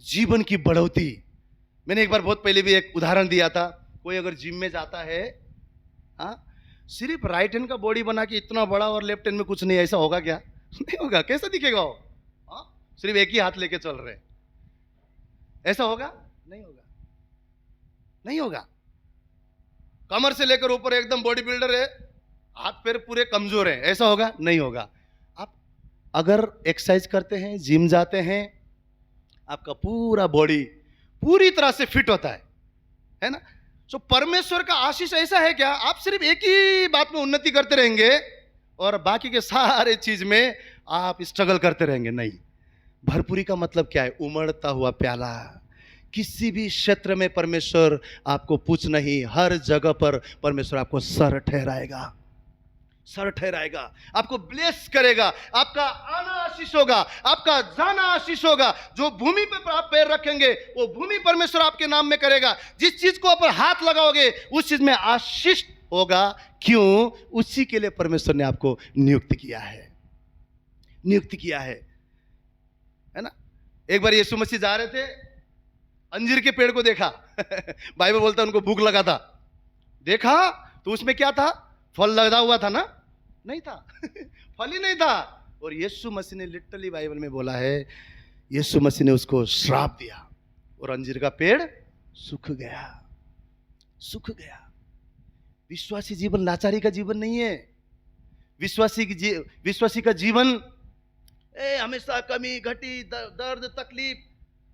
B: जीवन की बढ़ोतरी। मैंने एक बार बहुत पहले भी एक उदाहरण दिया था। कोई अगर जिम में जाता है, हाँ, सिर्फ राइट हैंड का बॉडी बना के इतना बड़ा और लेफ्ट हैंड में कुछ नहीं, ऐसा होगा क्या? नहीं होगा। कैसा दिखेगा वो? हाँ, सिर्फ एक ही हाथ लेके चल रहे, ऐसा होगा? नहीं होगा, नहीं होगा। कमर से लेकर ऊपर एकदम बॉडी बिल्डर है, हाथ पैर पूरे कमजोर है, ऐसा होगा? नहीं होगा। आप अगर एक्सरसाइज करते हैं, जिम जाते हैं, आपका पूरा बॉडी पूरी तरह से फिट होता है ना? तो परमेश्वर का आशीष ऐसा है क्या? आप सिर्फ एक ही बात में उन्नति करते रहेंगे और बाकी के सारे चीज में आप स्ट्रगल करते रहेंगे? नहीं। भरपूरी का मतलब क्या है? उमड़ता हुआ प्याला। किसी भी क्षेत्र में परमेश्वर आपको पूछ नहीं, हर जगह पर परमेश्वर आपको सर ठहराएगा, सर ठहराएगा, आपको ब्लेस करेगा। आपका आना आशीष होगा, आपका जाना आशीष होगा। जो भूमि पे आप पैर रखेंगे वो भूमि परमेश्वर आपके नाम में करेगा। जिस चीज को आप हाथ लगाओगे उस चीज में आशीष होगा। क्यों? उसी के लिए परमेश्वर ने आपको नियुक्त किया है, नियुक्त किया है ना। एक बार यीशु मसीह जा रहे थे, अंजीर के पेड़ को देखा बाइबल बोलता है उनको भूख लगा था। देखा तो उसमें क्या था? फल लगा हुआ था ना? नहीं था फल ही नहीं था। और यीशु मसीह ने लिटरली बाइबल में बोला है, यीशु मसीह ने उसको श्राप दिया और अंजीर का पेड़ सूख गया, सूख गया। विश्वासी जीवन लाचारी का जीवन नहीं है। विश्वासी का जीवन हमेशा कमी घटी, दर्द तकलीफ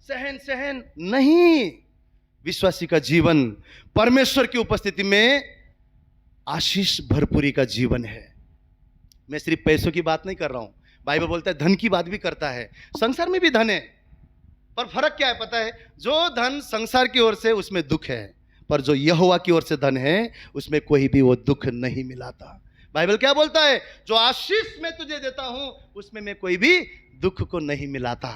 B: सहन सहन नहीं। विश्वासी का जीवन परमेश्वर की उपस्थिति में आशीष भरपूरी का जीवन है। मैं सिर्फ पैसों की बात नहीं कर रहा हूं, बाइबल बोलता है धन की बात भी करता है। संसार में भी धन है, पर फर्क क्या है पता है? जो धन संसार की ओर से उसमें दुख है, पर जो यहोवा की ओर से धन है उसमें कोई भी वो दुख नहीं मिलाता। बाइबल क्या बोलता है? जो आशीष मैं तुझे देता हूं उसमें मैं कोई भी दुख को नहीं मिलाता।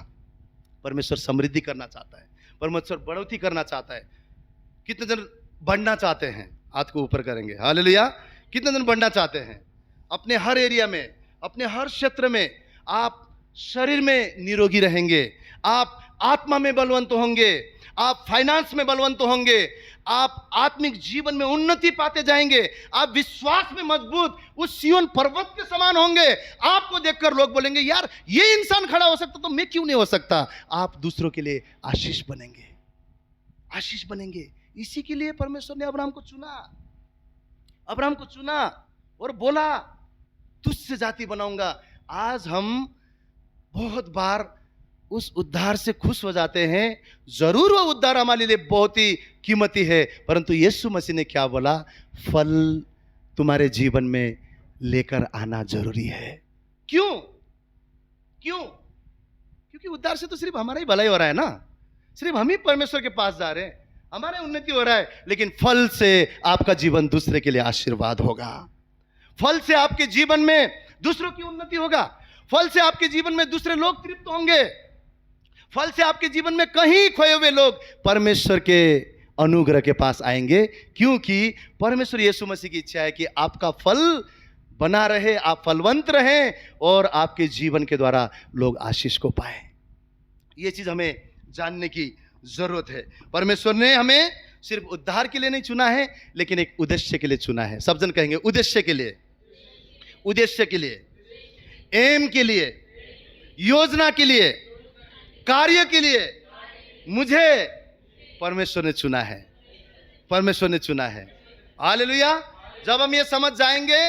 B: परमेश्वर समृद्धि करना चाहता है, परमेश्वर बढ़ोतरी करना चाहता है। कितने जन बढ़ना चाहते हैं? हाथ को ऊपर करेंगे। हालेलुया। कितने जन बढ़ना चाहते हैं? अपने हर एरिया में, अपने हर क्षेत्र में आप शरीर में निरोगी रहेंगे, आप आत्मा में बलवंत होंगे, आप फाइनेंस में बलवंत होंगे, आप आत्मिक जीवन में उन्नति पाते जाएंगे, आप विश्वास में मजबूत उस सिय्योन पर्वत के समान होंगे। आपको देखकर लोग बोलेंगे यार ये इंसान खड़ा हो सकता तो मैं क्यों नहीं हो सकता। आप दूसरों के लिए आशीष बनेंगे, आशीष बनेंगे। इसी के लिए परमेश्वर ने अब्राहम को चुना, अब्राहम को चुना और बोला तुझसे जाति बनाऊंगा। आज हम बहुत बार उस उद्धार से खुश हो जाते हैं। जरूर वो उद्धार हमारे लिए बहुत ही कीमती है, परंतु यीशु मसीह ने क्या बोला? फल तुम्हारे जीवन में लेकर आना जरूरी है। क्यों? क्यों? क्योंकि उद्धार से तो सिर्फ हमारा ही भलाई हो रहा है ना, सिर्फ हम ही परमेश्वर के पास जा रहे हैं, हमारे उन्नति हो रहा है। लेकिन फल से आपका जीवन दूसरे के लिए आशीर्वाद होगा, फल से आपके जीवन में दूसरों की उन्नति होगा, फल से आपके जीवन में दूसरे लोग तृप्त होंगे, फल से आपके जीवन में कहीं खोए हुए लोग परमेश्वर के अनुग्रह के पास आएंगे। क्योंकि परमेश्वर यीशु मसीह की इच्छा है कि आपका फल बना रहे, आप फलवंत रहें और आपके जीवन के द्वारा लोग आशीष को पाए। ये चीज हमें जानने की जरूरत है। परमेश्वर ने हमें सिर्फ उद्धार के लिए नहीं चुना है, लेकिन एक उद्देश्य के लिए चुना है। सब जन कहेंगे उद्देश्य के लिए, उद्देश्य के लिए, एम के लिए, योजना के लिए, कार्य के लिए मुझे परमेश्वर ने चुना है, परमेश्वर ने चुना है। हालेलुया। जब हम ये समझ जाएंगे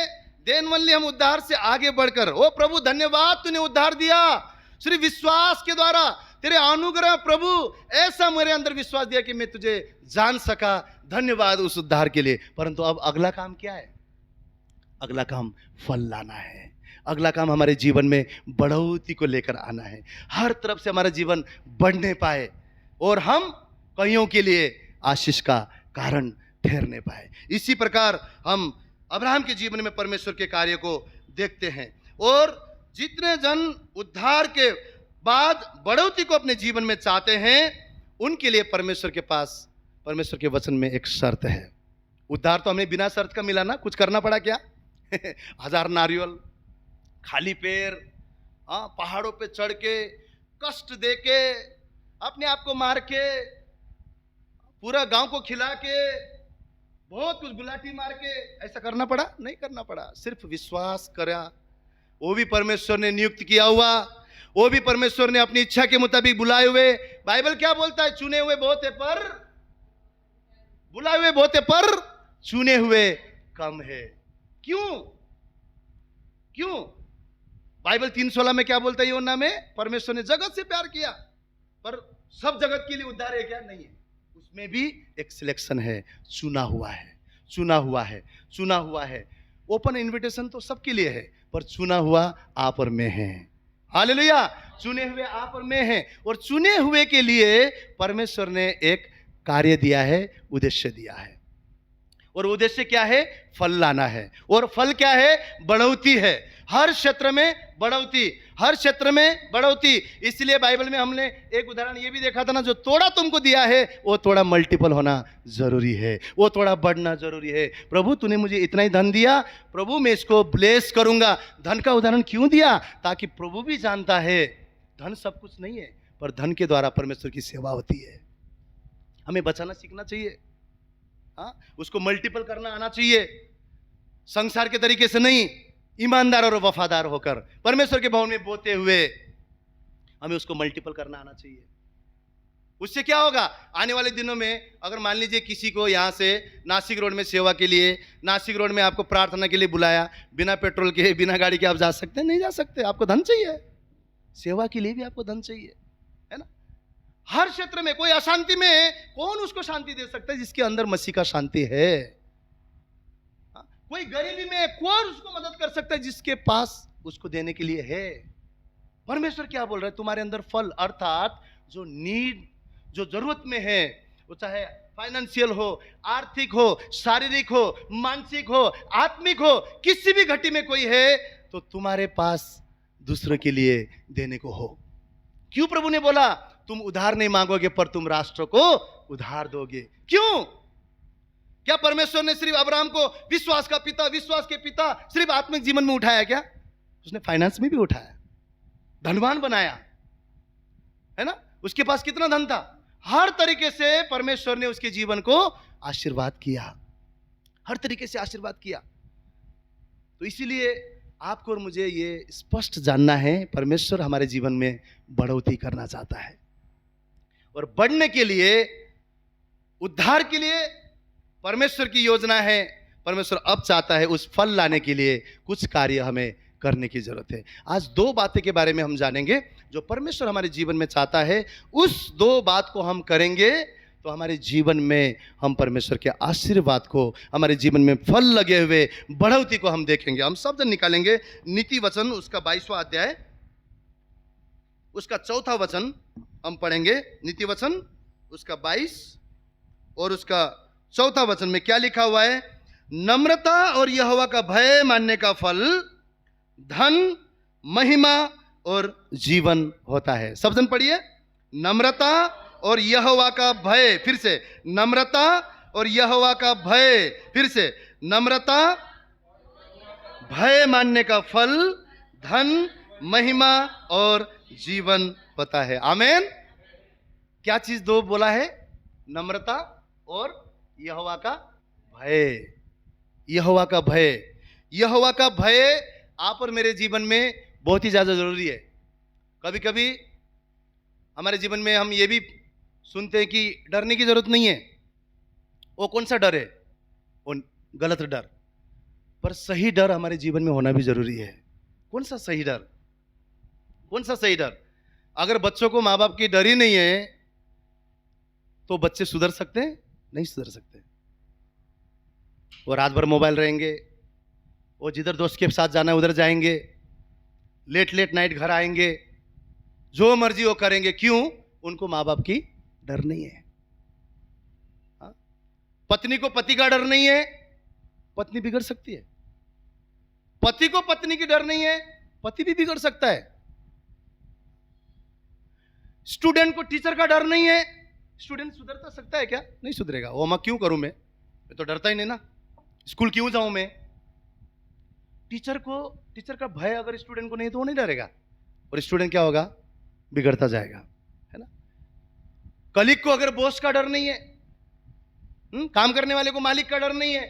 B: देन ओनली हम उद्धार से आगे बढ़कर, ओ प्रभु धन्यवाद तूने उद्धार दिया, सिर्फ विश्वास के द्वारा तेरे अनुग्रह प्रभु ऐसा मेरे अंदर विश्वास दिया कि मैं तुझे जान सका, धन्यवाद उस उद्धार के लिए। परंतु अब अगला काम क्या है? अगला काम फल लाना है। अगला काम हमारे जीवन में बढ़ोतरी को लेकर आना है, हर तरफ से हमारा जीवन बढ़ने पाए और हम कईयों के लिए आशीष का कारण ठहरने पाए। इसी प्रकार हम अब्राहम के जीवन में परमेश्वर के कार्य को देखते हैं। और जितने जन उद्धार के बाद बढ़ोतरी को अपने जीवन में चाहते हैं उनके लिए परमेश्वर के पास, परमेश्वर के वचन में एक शर्त है। उद्धार तो हमें बिना शर्त का मिला ना, कुछ करना पड़ा क्या? 1000 नारियल, खाली पैर, पहाड़ों पे चढ़ के, कष्ट दे के, अपने आप को मार के, पूरा गांव को खिला के, बहुत कुछ गुलाटी मार के, ऐसा करना पड़ा? नहीं करना पड़ा। सिर्फ विश्वास करा, वो भी परमेश्वर ने नियुक्त किया हुआ, वो भी परमेश्वर ने अपनी इच्छा के मुताबिक बुलाए हुए। बाइबल क्या बोलता है? चुने हुए बहुत है पर, बुलाए हुए बहुत है पर चुने हुए कम है। क्यों? क्यों? बाइबल 3:16 में क्या बोलता है? यूहन्ना में परमेश्वर ने जगत से प्यार किया, पर सब जगत के लिए उद्धार है क्या? नहीं है। उसमें भी एक सिलेक्शन है, चुना हुआ है, चुना हुआ है, चुना हुआ है। ओपन इनविटेशन तो सबके लिए है, पर चुना हुआ आप और मैं हैं। हालेलुया। चुने हुए आप और मैं हैं, और चुने हुए के लिए परमेश्वर ने एक कार्य दिया है, उद्देश्य दिया है। और उद्देश्य क्या है? फल लाना है। और फल क्या है? बढ़ोतरी है। हर क्षेत्र में बढ़ोतरी, हर क्षेत्र में बढ़ोतरी। इसलिए बाइबल में हमने एक उदाहरण ये भी देखा था ना, जो थोड़ा तुमको दिया है वो थोड़ा मल्टीपल होना जरूरी है, वो थोड़ा बढ़ना जरूरी है। प्रभु तूने मुझे इतना ही धन दिया, प्रभु मैं इसको ब्लेस करूंगा। धन का उदाहरण क्यों दिया? ताकि प्रभु भी जानता है धन सब कुछ नहीं है, पर धन के द्वारा परमेश्वर की सेवा होती है। हमें बचाना सीखना चाहिए, हाँ, उसको मल्टीपल करना आना चाहिए, संसार के तरीके से नहीं, ईमानदार और वफादार होकर परमेश्वर के भवन में बोते हुए हमें उसको मल्टीपल करना आना चाहिए। उससे क्या होगा? आने वाले दिनों में अगर मान लीजिए किसी को यहां से नासिक रोड में सेवा के लिए, नासिक रोड में आपको प्रार्थना के लिए बुलाया, बिना पेट्रोल के, बिना गाड़ी के आप जा सकते हैं? नहीं जा सकते। आपको धन चाहिए, सेवा के लिए भी आपको धन चाहिए, है ना। हर क्षेत्र में कोई अशांति में कौन उसको शांति दे सकता है? जिसके अंदर मसीह का शांति है। कोई गरीबी में कौन उसको मदद कर सकता है? जिसके पास उसको देने के लिए है। परमेश्वर क्या बोल रहा है? तुम्हारे अंदर फल, अर्थात जो नीड, जो जरूरत में है, वो चाहे फाइनेंशियल हो, आर्थिक हो, शारीरिक हो, मानसिक हो, आत्मिक हो, किसी भी घटी में कोई है तो तुम्हारे पास दूसरों के लिए देने को हो। क्यों प्रभु ने बोला तुम उधार नहीं मांगोगे पर तुम राष्ट्र को उधार दोगे? क्यों? क्या परमेश्वर ने सिर्फ अब्राहम को विश्वास का पिता, विश्वास के पिता सिर्फ आत्मिक जीवन में उठाया क्या? उसने फाइनेंस में भी उठाया, धनवान बनाया, है ना। उसके पास कितना धन था? हर तरीके से परमेश्वर ने उसके जीवन को आशीर्वाद किया, हर तरीके से आशीर्वाद किया। तो इसीलिए आपको और मुझे ये स्पष्ट जानना है, परमेश्वर हमारे जीवन में बढ़ोतरी करना चाहता है, और बढ़ने के लिए, उद्धार के लिए परमेश्वर की योजना है। परमेश्वर अब चाहता है उस फल लाने के लिए कुछ कार्य हमें करने की जरूरत है। आज दो बातें के बारे में हम जानेंगे जो परमेश्वर हमारे जीवन में चाहता है। उस दो बात को हम करेंगे तो हमारे जीवन में हम परमेश्वर के आशीर्वाद को, हमारे जीवन में फल लगे हुए बढ़ोतरी को हम देखेंगे। हम सब जन निकालेंगे नीति वचन उसका 22वां अध्याय, उसका 4था वचन हम पढ़ेंगे। नीति वचन उसका 22 और उसका 4था वचन में क्या लिखा हुआ है? नम्रता और यहोवा का भय मानने का फल धन, महिमा और जीवन होता है। सब जन पढ़िए, नम्रता और यहोवा का भय। फिर से, नम्रता और यहोवा का भय। फिर से, नम्रता, भय मानने का फल धन, महिमा और जीवन होता है। आमीन। क्या चीज दो बोला है? नम्रता और यहोवा का भय। यहोवा का भय, यहोवा का भय आप और मेरे जीवन में बहुत ही ज्यादा जरूरी है। कभी कभी हमारे जीवन में हम ये भी सुनते हैं कि डरने की जरूरत नहीं है। वो कौन सा डर है? वो गलत डर। पर सही डर हमारे जीवन में होना भी जरूरी है। कौन सा सही डर? कौन सा सही डर? अगर बच्चों को माँ बाप की डर ही नहीं है तो बच्चे सुधर सकते हैं? नहीं सुधर सकते। वो रात भर मोबाइल रहेंगे, वो जिधर दोस्त के साथ जाना है उधर जाएंगे, लेट लेट नाइट घर आएंगे, जो मर्जी वो करेंगे। क्यों? उनको माँ बाप की डर नहीं है। हाँ? पत्नी को पति का डर नहीं है, पत्नी बिगड़ सकती है। पति को पत्नी की डर नहीं है, पति भी बिगड़ सकता है। स्टूडेंट को टीचर का डर नहीं है, स्टूडेंट सुधर सकता है क्या? नहीं सुधरेगा। वो मैं क्यों करूं, मैं तो डरता ही नहीं ना, स्कूल क्यों जाऊं मैं? टीचर का भय अगर स्टूडेंट को नहीं तो वो नहीं डरेगा, और स्टूडेंट क्या होगा? बिगड़ता जाएगा, है ना। कलीग को अगर बॉस का डर नहीं है, काम करने वाले को मालिक का डर नहीं है,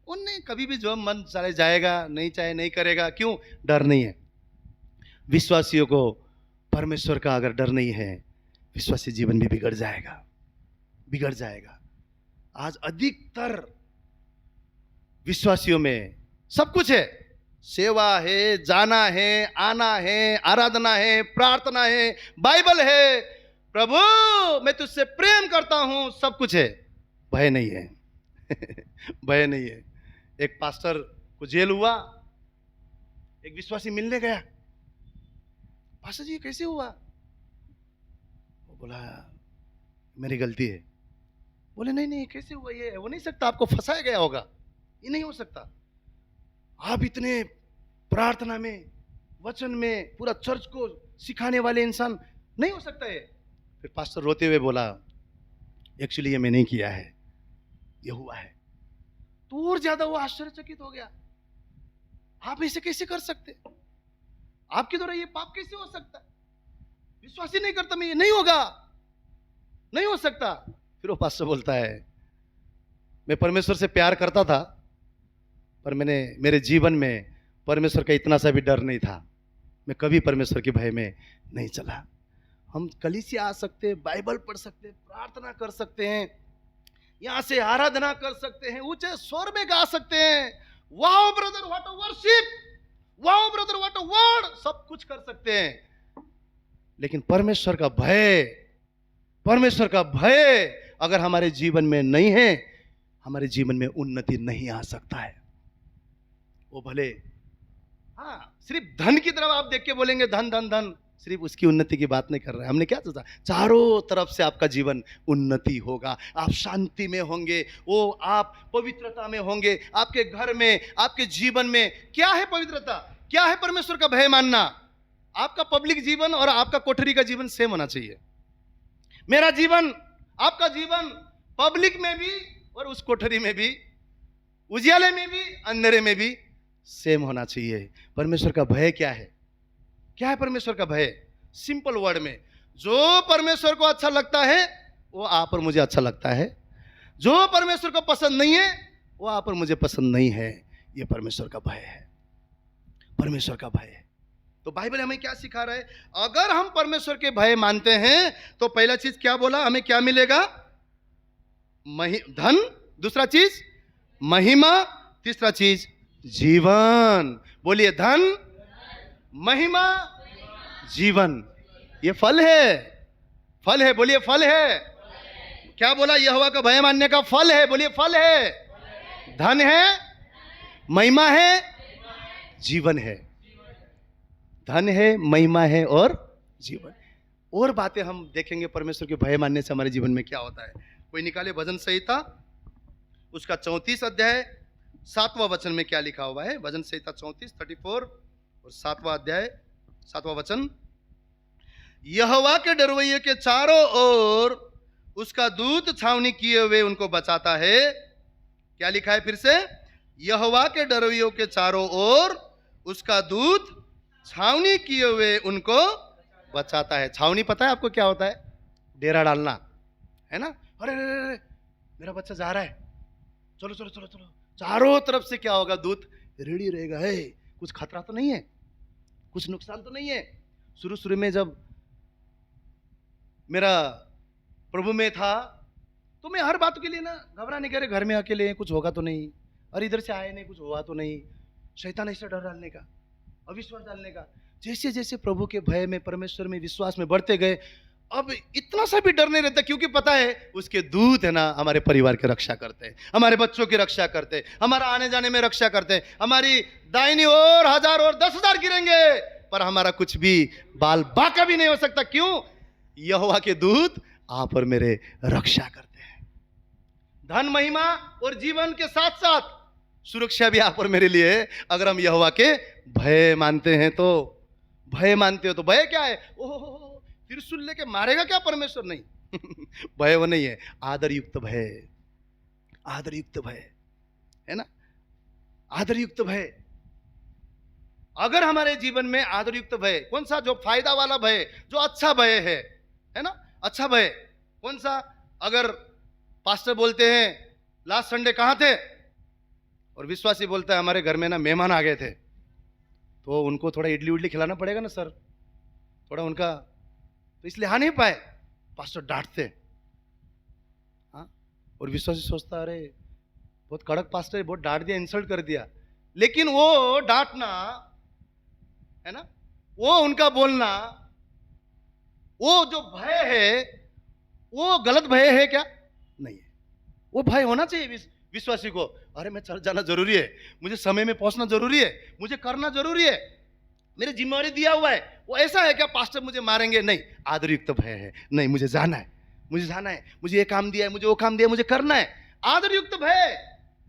B: उनने कभी भी जो मन चाहे जाएगा, नहीं चाहे नहीं करेगा। क्यों? डर नहीं है। विश्वासियों को परमेश्वर का अगर डर नहीं है, विश्वासी जीवन भी बिगड़ जाएगा, बिगड़ जाएगा। आज अधिकतर विश्वासियों में सब कुछ है, सेवा है, जाना है, आना है, आराधना है, प्रार्थना है, बाइबल है, प्रभु मैं तुझसे प्रेम करता हूं, सब कुछ है, भय नहीं है। भय नहीं है। एक पास्टर को जेल हुआ, एक विश्वासी मिलने गया, पास्टर जी ये कैसे हुआ? वो बोला मेरी गलती है। बोले नहीं नहीं कैसे हुआ, ये हो नहीं सकता, आपको फंसाया गया होगा, ये नहीं हो सकता। आप इतने प्रार्थना में, वचन में, पूरा चर्च को सिखाने वाले इंसान, नहीं हो सकता है। फिर पास्टर रोते हुए बोला एक्चुअली ये मैं नहीं किया है, ये हुआ है। तो और ज्यादा वो आश्चर्यचकित हो गया, आप ऐसे कैसे कर सकते, आपके द्वारा ये पाप कैसे हो सकता, विश्वास ही नहीं करता मैं, ये नहीं होगा, नहीं हो सकता। फिर वो पास्टर बोलता है मैं परमेश्वर से प्यार करता था, पर मेरे जीवन में परमेश्वर का इतना सा भी डर नहीं था, मैं कभी परमेश्वर के भय में नहीं चला। हम कलीसिया आ सकते हैं, बाइबल पढ़ सकते हैं, प्रार्थना कर सकते हैं, यहां से आराधना कर सकते हैं, ऊंचे स्वर में गा सकते हैं, wow brother what a worship, wow brother what a word, सब कुछ कर सकते हैं। लेकिन परमेश्वर का भय अगर हमारे जीवन में नहीं है, हमारे जीवन में उन्नति नहीं आ सकता है। वो भले सिर्फ धन की तरफ आप देख के बोलेंगे धन धन धन, सिर्फ उसकी उन्नति की बात नहीं कर रहे हैं। हमने क्या सोचा, चारों तरफ से आपका जीवन उन्नति होगा, आप शांति में होंगे, वो आप पवित्रता में होंगे, आपके घर में, आपके जीवन में। क्या है पवित्रता, क्या है परमेश्वर का भय मानना? आपका पब्लिक जीवन और आपका कोठरी का जीवन सेम होना चाहिए। मेरा जीवन, आपका जीवन पब्लिक में भी और उस कोठरी में भी, उजियाले में भी, अंधेरे में भी सेम होना चाहिए। परमेश्वर का भय क्या है? क्या है परमेश्वर का भय? सिंपल वर्ड में, जो परमेश्वर को अच्छा लगता है वो आप और मुझे अच्छा लगता है, जो परमेश्वर को पसंद नहीं है वो आप और मुझे पसंद नहीं है। ये परमेश्वर का भय है, परमेश्वर का भय है। तो बाइबल हमें क्या सिखा रहा है? अगर हम परमेश्वर के भय मानते हैं तो पहला चीज क्या बोला, हमें क्या मिलेगा? धन, दूसरा चीज महिमा, तीसरा चीज जीवन। बोलिए धन, महिमा, जीवन। ये फल है, फल है, बोलिए फल है। क्या बोला? यहोवा का भय मानने का फल है, बोलिए फल है। धन है, महिमा है, जीवन है। धन है, महिमा है और जीवन। और बातें हम देखेंगे परमेश्वर के भय मानने से हमारे जीवन में क्या होता है। कोई निकाले भजन संहिता, उसका 34 अध्याय 7वां वचन में क्या लिखा हुआ है। भजन संहिता 34 और 7वां अध्याय 7वां वचन। यहोवा के डरवैये के चारों ओर उसका दूत छावनी किए हुए उनको बचाता है। क्या लिखा है फिर से? यहोवा के डरवैयों के चारों ओर उसका दूत छावनी किए हुए उनको बचाता है। छावनी पता है आपको क्या होता है? डेरा डालना, है ना। अरे मेरा बच्चा जा रहा है, चलो चलो चलो चलो, चारों तरफ से क्या होगा? दूत रेडी रहेगा, है कुछ खतरा तो नहीं है, कुछ नुकसान तो नहीं है। शुरू में जब मेरा प्रभु में था तो मैं हर बात के लिए ना घबरा नहीं करे, घर में अकेले कुछ होगा तो नहीं, और इधर से आए नहीं कुछ हुआ तो नहीं, शैतान ऐसा डर डालने का, अविश्वास डालने का। जैसे जैसे प्रभु के भय में, परमेश्वर में, विश्वास में बढ़ते गए, अब इतना सा भी डर नहीं रहता, क्योंकि पता है उसके दूत है ना हमारे परिवार की रक्षा करते हैं, हमारे बच्चों की रक्षा करते हैं, हमारा आने जाने में रक्षा करते हैं। हमारी दाहिनी ओर 1000 और 10,000 गिरेंगे पर हमारा कुछ भी बाल बाका भी नहीं हो सकता। क्यों? यहोवा के दूत आप और मेरे रक्षा करते हैं। धन, महिमा और जीवन के साथ साथ सुरक्षा भी आप और मेरे लिए है, अगर हम यहोवा के भय मानते हैं तो। भय मानते हो तो भय क्या है? ओह त्रिशूल लेके मारेगा क्या परमेश्वर? नहीं भय वो नहीं है, आदर युक्त भय, आदर युक्त भय, है ना, आदर युक्त भय। अगर हमारे जीवन में आदर युक्त भय कौन सा? जो फायदा वाला भय, जो अच्छा भय है ना, अच्छा भय कौन सा? अगर पास्टर बोलते हैं लास्ट संडे कहां थे, और विश्वासी बोलता है हमारे घर में ना मेहमान आ गए थे, तो उनको थोड़ा इडली उडली खिलाना पड़ेगा ना सर, थोड़ा उनका, तो इसलिए आ नहीं पाए, पास्टर डांटते। हाँ, और विश्वासी सोचता अरे बहुत कड़क पास्टर है, बहुत डांट दिया, इंसल्ट कर दिया। लेकिन वो डांटना, है ना, वो उनका बोलना, वो जो भय है वो गलत भय है क्या? नहीं है। वो भय होना चाहिए विश्वासी को। अरे मैं चल जाना जरूरी है, मुझे समय में पहुंचना जरूरी है, मुझे करना जरूरी है। मेरी जिम्मेवारी दिया हुआ है। वो ऐसा है क्या पास्टर मुझे मारेंगे? नहीं, आदरयुक्त भय है। नहीं, मुझे जाना है, मुझे जाना है, मुझे ये काम दिया है, मुझे वो काम दिया है, मुझे करना है। आदरयुक्त भय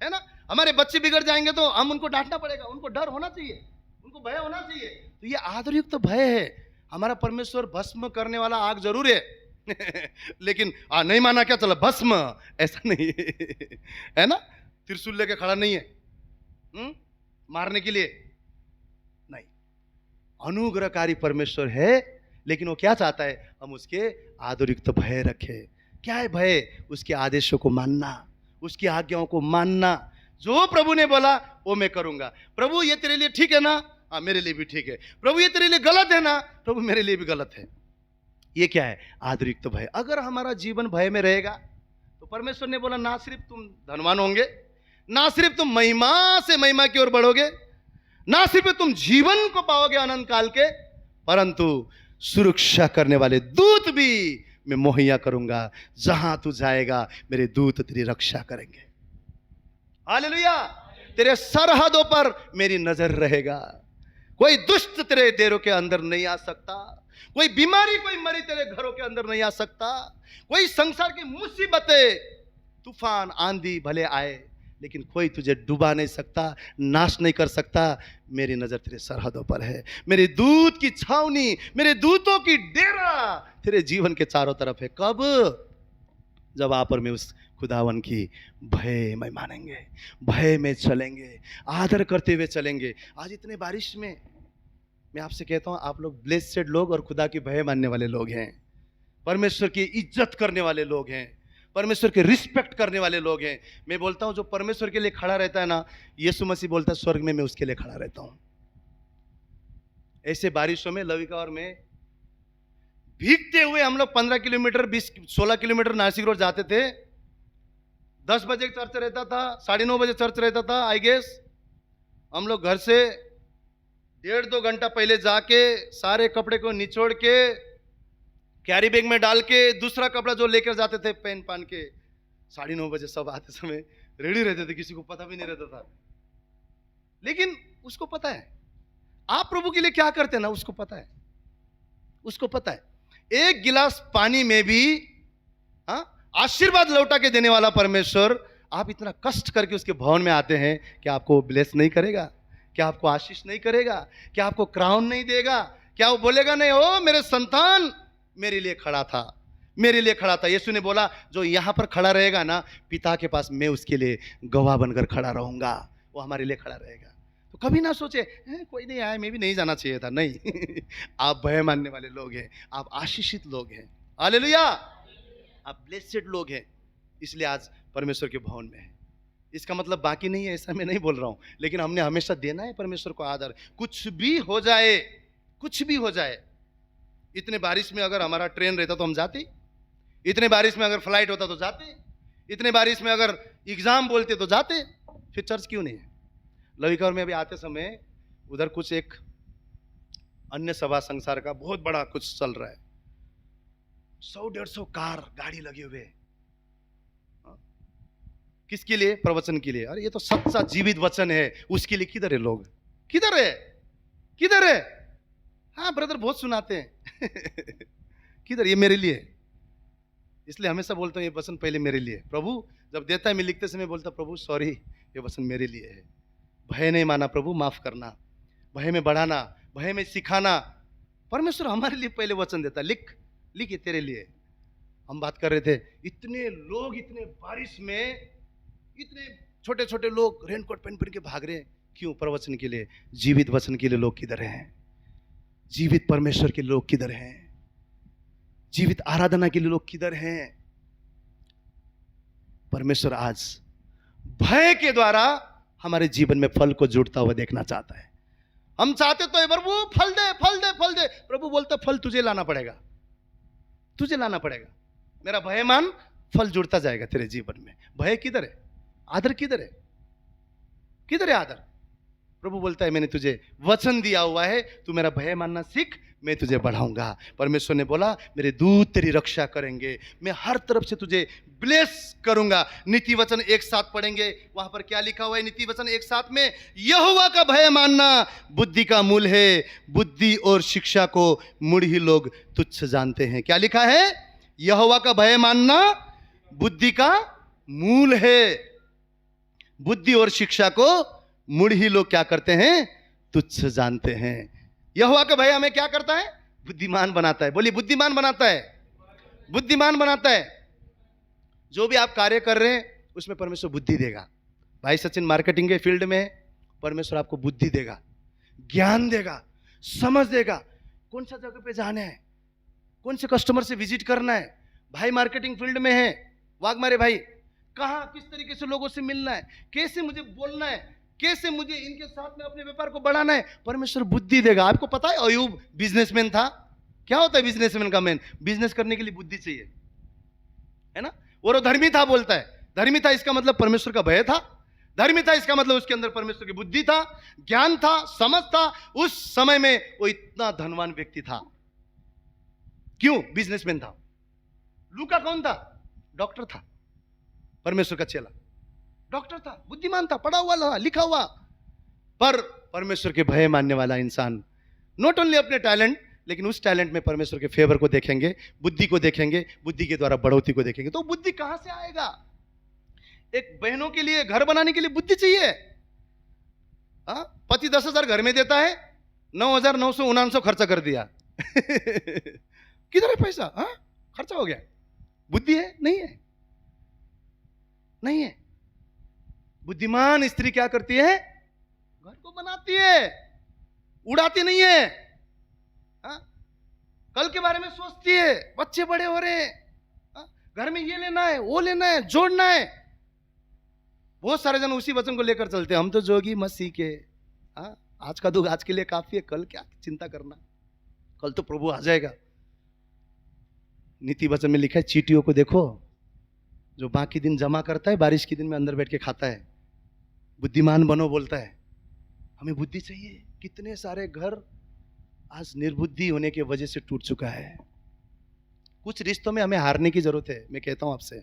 B: है ना। हमारे बच्चे बिगड़ जाएंगे तो हम उनको डांटना पड़ेगा, उनको डर होना चाहिए, उनको भय होना चाहिए। तो ये आदरयुक्त भय है। हमारा परमेश्वर भस्म करने वाला आग जरूर है लेकिन नहीं माना क्या, चलो भस्म, ऐसा नहीं है ना। त्रिशूल लेके खड़ा नहीं है मारने के लिए, नहीं। अनुग्रहकारी परमेश्वर है, लेकिन वो क्या चाहता है, हम उसके आदरयुक्त भय रखें। क्या है भय? उसके आदेशों को मानना, उसकी आज्ञाओं को मानना। जो प्रभु ने बोला वो मैं करूंगा। प्रभु ये तेरे लिए ठीक है ना? हाँ, मेरे लिए भी ठीक है। प्रभु ये तेरे लिए गलत है ना? प्रभु मेरे लिए भी गलत है। ये क्या है? आदरयुक्त भय। अगर हमारा जीवन भय में रहेगा तो परमेश्वर ने बोला ना सिर्फ तुम धनवान होंगे, ना सिर्फ तुम महिमा से महिमा की ओर बढ़ोगे, ना सिर्फ तुम जीवन को पाओगे अनंत काल के, परंतु सुरक्षा करने वाले दूत भी मैं मुहैया करूंगा। जहां तू जाएगा मेरे दूत तेरी रक्षा करेंगे। हालेलुया। तेरे सरहदों पर मेरी नजर रहेगा। कोई दुष्ट तेरे डेरों के अंदर नहीं आ सकता, कोई बीमारी, कोई मरी तेरे घरों के अंदर नहीं आ सकता। कोई संसार की मुसीबतें, तूफान, आंधी भले आए, लेकिन कोई तुझे डुबा नहीं सकता, नाश नहीं कर सकता। मेरी नजर तेरे सरहदों पर है। मेरे दूत की छावनी, मेरे दूतों की डेरा तेरे जीवन के चारों तरफ है। कब? जब आप और मैं उस खुदावन की भय में मानेंगे, भय में चलेंगे, आदर करते हुए चलेंगे। आज इतने बारिश में मैं आपसे कहता हूं, आप लोग ब्लेस्ड लोग और खुदा की भय मानने वाले लोग हैं, परमेश्वर की इज्जत करने वाले लोग हैं, परमेश्वर के रिस्पेक्ट करने वाले लोग हैं। मैं बोलता हूं जो परमेश्वर के लिए खड़ा रहता है ना, यीशु मसीह बोलता है स्वर्ग में मैं उसके लिए खड़ा रहता हूं। ऐसे बारिशों में लविका और मैं भीगते हुए हम लोग 15 किलोमीटर 16 किलोमीटर नासिक रोड जाते थे। 10 बजे चर्च रहता था, 9:30 बजे चर्च रहता था। आई गेस हम लोग घर से 1.5-2 घंटा पहले जाके सारे कपड़े को निचोड़ के कैरी बैग में डाल के दूसरा कपड़ा जो लेकर जाते थे पहन पान के 9:30 बजे सब आते समय रेडी रहते थे, किसी को पता भी नहीं रहता था। लेकिन उसको पता है आप प्रभु के लिए क्या करते हैं ना, उसको पता है, उसको पता है। एक गिलास पानी में भी आशीर्वाद लौटा के देने वाला परमेश्वर, आप इतना कष्ट करके उसके भवन में आते हैं, क्या आपको ब्लेस नहीं करेगा? क्या आपको आशीष नहीं करेगा? क्या आपको क्राउन नहीं देगा? क्या वो बोलेगा नहीं ओ मेरे संतान मेरे लिए खड़ा था, मेरे लिए खड़ा था। यीशु ने बोला जो यहां पर खड़ा रहेगा ना, पिता के पास मैं उसके लिए गवाह बनकर खड़ा रहूंगा, वो हमारे लिए खड़ा रहेगा। तो कभी ना सोचे कोई नहीं आया, मैं भी नहीं जाना चाहिए था। नहीं आप भय मानने वाले लोग हैं, आप आशीषित लोग हैं। हालेलुया। आप ब्लेस्ड लोग हैं, इसलिए आज परमेश्वर के भवन में है। इसका मतलब बाकी नहीं है, ऐसा मैं नहीं बोल रहा हूं, लेकिन हमने हमेशा देना है परमेश्वर को आदर। कुछ भी हो जाए, कुछ भी हो जाए। इतने बारिश में अगर हमारा ट्रेन रहता तो हम जाते, इतने बारिश में अगर फ्लाइट होता तो जाते, इतने बारिश में अगर एग्जाम बोलते तो जाते, फिर चर्च क्यों नहीं है? लविका में अभी आते समय उधर कुछ एक अन्य सभा संसार का बहुत बड़ा कुछ चल रहा है, 100-150 कार गाड़ी लगे हुए। किसके लिए? प्रवचन के लिए। अरे ये तो सच्चा जीवित वचन है, उसके लिए किधर है लोग? किधर है? किधर है? हाँ ब्रदर बहुत सुनाते हैं किधर? ये मेरे लिए। इसलिए हमेशा बोलता हूँ ये वचन पहले मेरे लिए। प्रभु जब देता है मैं लिखते समय बोलता प्रभु सॉरी, ये वचन मेरे लिए है। भय नहीं माना प्रभु, माफ करना, भय में बढ़ाना, भय में सिखाना। परमेश्वर हमारे लिए पहले वचन देता, लिख लिख ये तेरे लिए। हम बात कर रहे थे, इतने लोग इतने बारिश में, इतने छोटे छोटे लोग रेनकोट पहन पहन के भाग रहे हैं। क्यों? प्रवचन के लिए, जीवित वचन के लिए लोग किधर हैं? जीवित परमेश्वर के लोग किधर हैं? जीवित आराधना के लिए लोग किधर हैं? परमेश्वर आज भय के द्वारा हमारे जीवन में फल को जुड़ता हुआ देखना चाहता है। हम चाहते तो प्रभु फल दे, फल दे, फल दे। प्रभु बोलता फल तुझे लाना पड़ेगा, तुझे लाना पड़ेगा। मेरा भय मान, फल जुड़ता जाएगा तेरे जीवन में। भय किधर है? आदर किधर है? किधर है आदर? प्रभु बोलता है मैंने तुझे वचन दिया हुआ है, तू मेरा भय मानना सीख, मैं तुझे बढ़ाऊंगा। परमेश्वर ने बोला मेरे दूत तेरी रक्षा करेंगे, मैं हर तरफ से तुझे ब्लेस करूंगा। नीति वचन एक साथ पढ़ेंगे, वहां पर क्या लिखा हुआ है नीति वचन एक साथ में? यहोवा का भय मानना बुद्धि का मूल है, बुद्धि और शिक्षा को मूढ़ ही लोग तुच्छ जानते हैं। क्या लिखा है? यहोवा का भय मानना बुद्धि का मूल है, बुद्धि और शिक्षा को मूढ़ ही लोग क्या करते हैं? तुच्छ जानते हैं। यहोवा का भय हमें क्या करता है? बुद्धिमान बनाता है। बोलिए बुद्धिमान बनाता है, बुद्धिमान बनाता है। जो भी आप कार्य कर रहे हैं उसमें परमेश्वर बुद्धि देगा। भाई सचिन मार्केटिंग के फील्ड में परमेश्वर आपको बुद्धि देगा, ज्ञान देगा, समझ देगा, कौन सा जगह पे जाना है, कौन से कस्टमर से विजिट करना है। भाई मार्केटिंग फील्ड में है, वाघमारे भाई, कहां किस तरीके से लोगों से मिलना है, कैसे मुझे बोलना है, कैसे मुझे इनके साथ में अपने व्यापार को बढ़ाना है, परमेश्वर बुद्धि देगा। आपको पता है अयूब बिजनेसमैन था। क्या होता है बिजनेसमैन का मेन? बिजनेस करने के लिए बुद्धि चाहिए, है ना। और वो धर्मी था, बोलता है धर्मी था, इसका मतलब परमेश्वर का भय था। धर्मी था इसका मतलब उसके अंदर परमेश्वर की बुद्धि था, ज्ञान था, समझ था। उस समय में वो इतना धनवान व्यक्ति था। क्यों? बिजनेसमैन था। लूका कौन था? डॉक्टर था, परमेश्वर का चेला, डॉक्टर था, बुद्धिमान था, पढ़ा हुआ था, लिखा हुआ, पर परमेश्वर के भय मानने वाला इंसान। नॉट ओनली अपने टैलेंट, लेकिन उस टैलेंट में परमेश्वर के फेवर को देखेंगे, बुद्धि को देखेंगे, बुद्धि के द्वारा बढ़ोतरी को देखेंगे। तो बुद्धि कहां से आएगा? एक बहनों के लिए घर बनाने के लिए बुद्धि चाहिए। हाँ, पति 10,000 घर में देता है, 9,999 खर्चा कर दिया किधर है पैसा? हाँ, खर्चा हो गया। बुद्धि है? नहीं है, नहीं है। बुद्धिमान स्त्री क्या करती है? घर को बनाती है, उड़ाती नहीं है। हाँ? कल के बारे में सोचती है, बच्चे बड़े हो रहे हैं, हाँ? घर में ये लेना है, वो लेना है, जोड़ना है। बहुत सारे जन उसी वचन को लेकर चलते हैं, हम तो जोगी मसीह के, हाँ? आज का दुख आज के लिए काफी है, कल क्या चिंता करना, कल तो प्रभु आ जाएगा। नीति वचन में लिखा है चींटियों को देखो, जो बाकी दिन जमा करता है, बारिश के दिन में अंदर बैठ के खाता है। बुद्धिमान बनो बोलता है। हमें बुद्धि चाहिए। कितने सारे घर आज निर्बुद्धि होने की वजह से टूट चुका है। कुछ रिश्तों में हमें हारने की जरूरत है। मैं कहता हूं आपसे,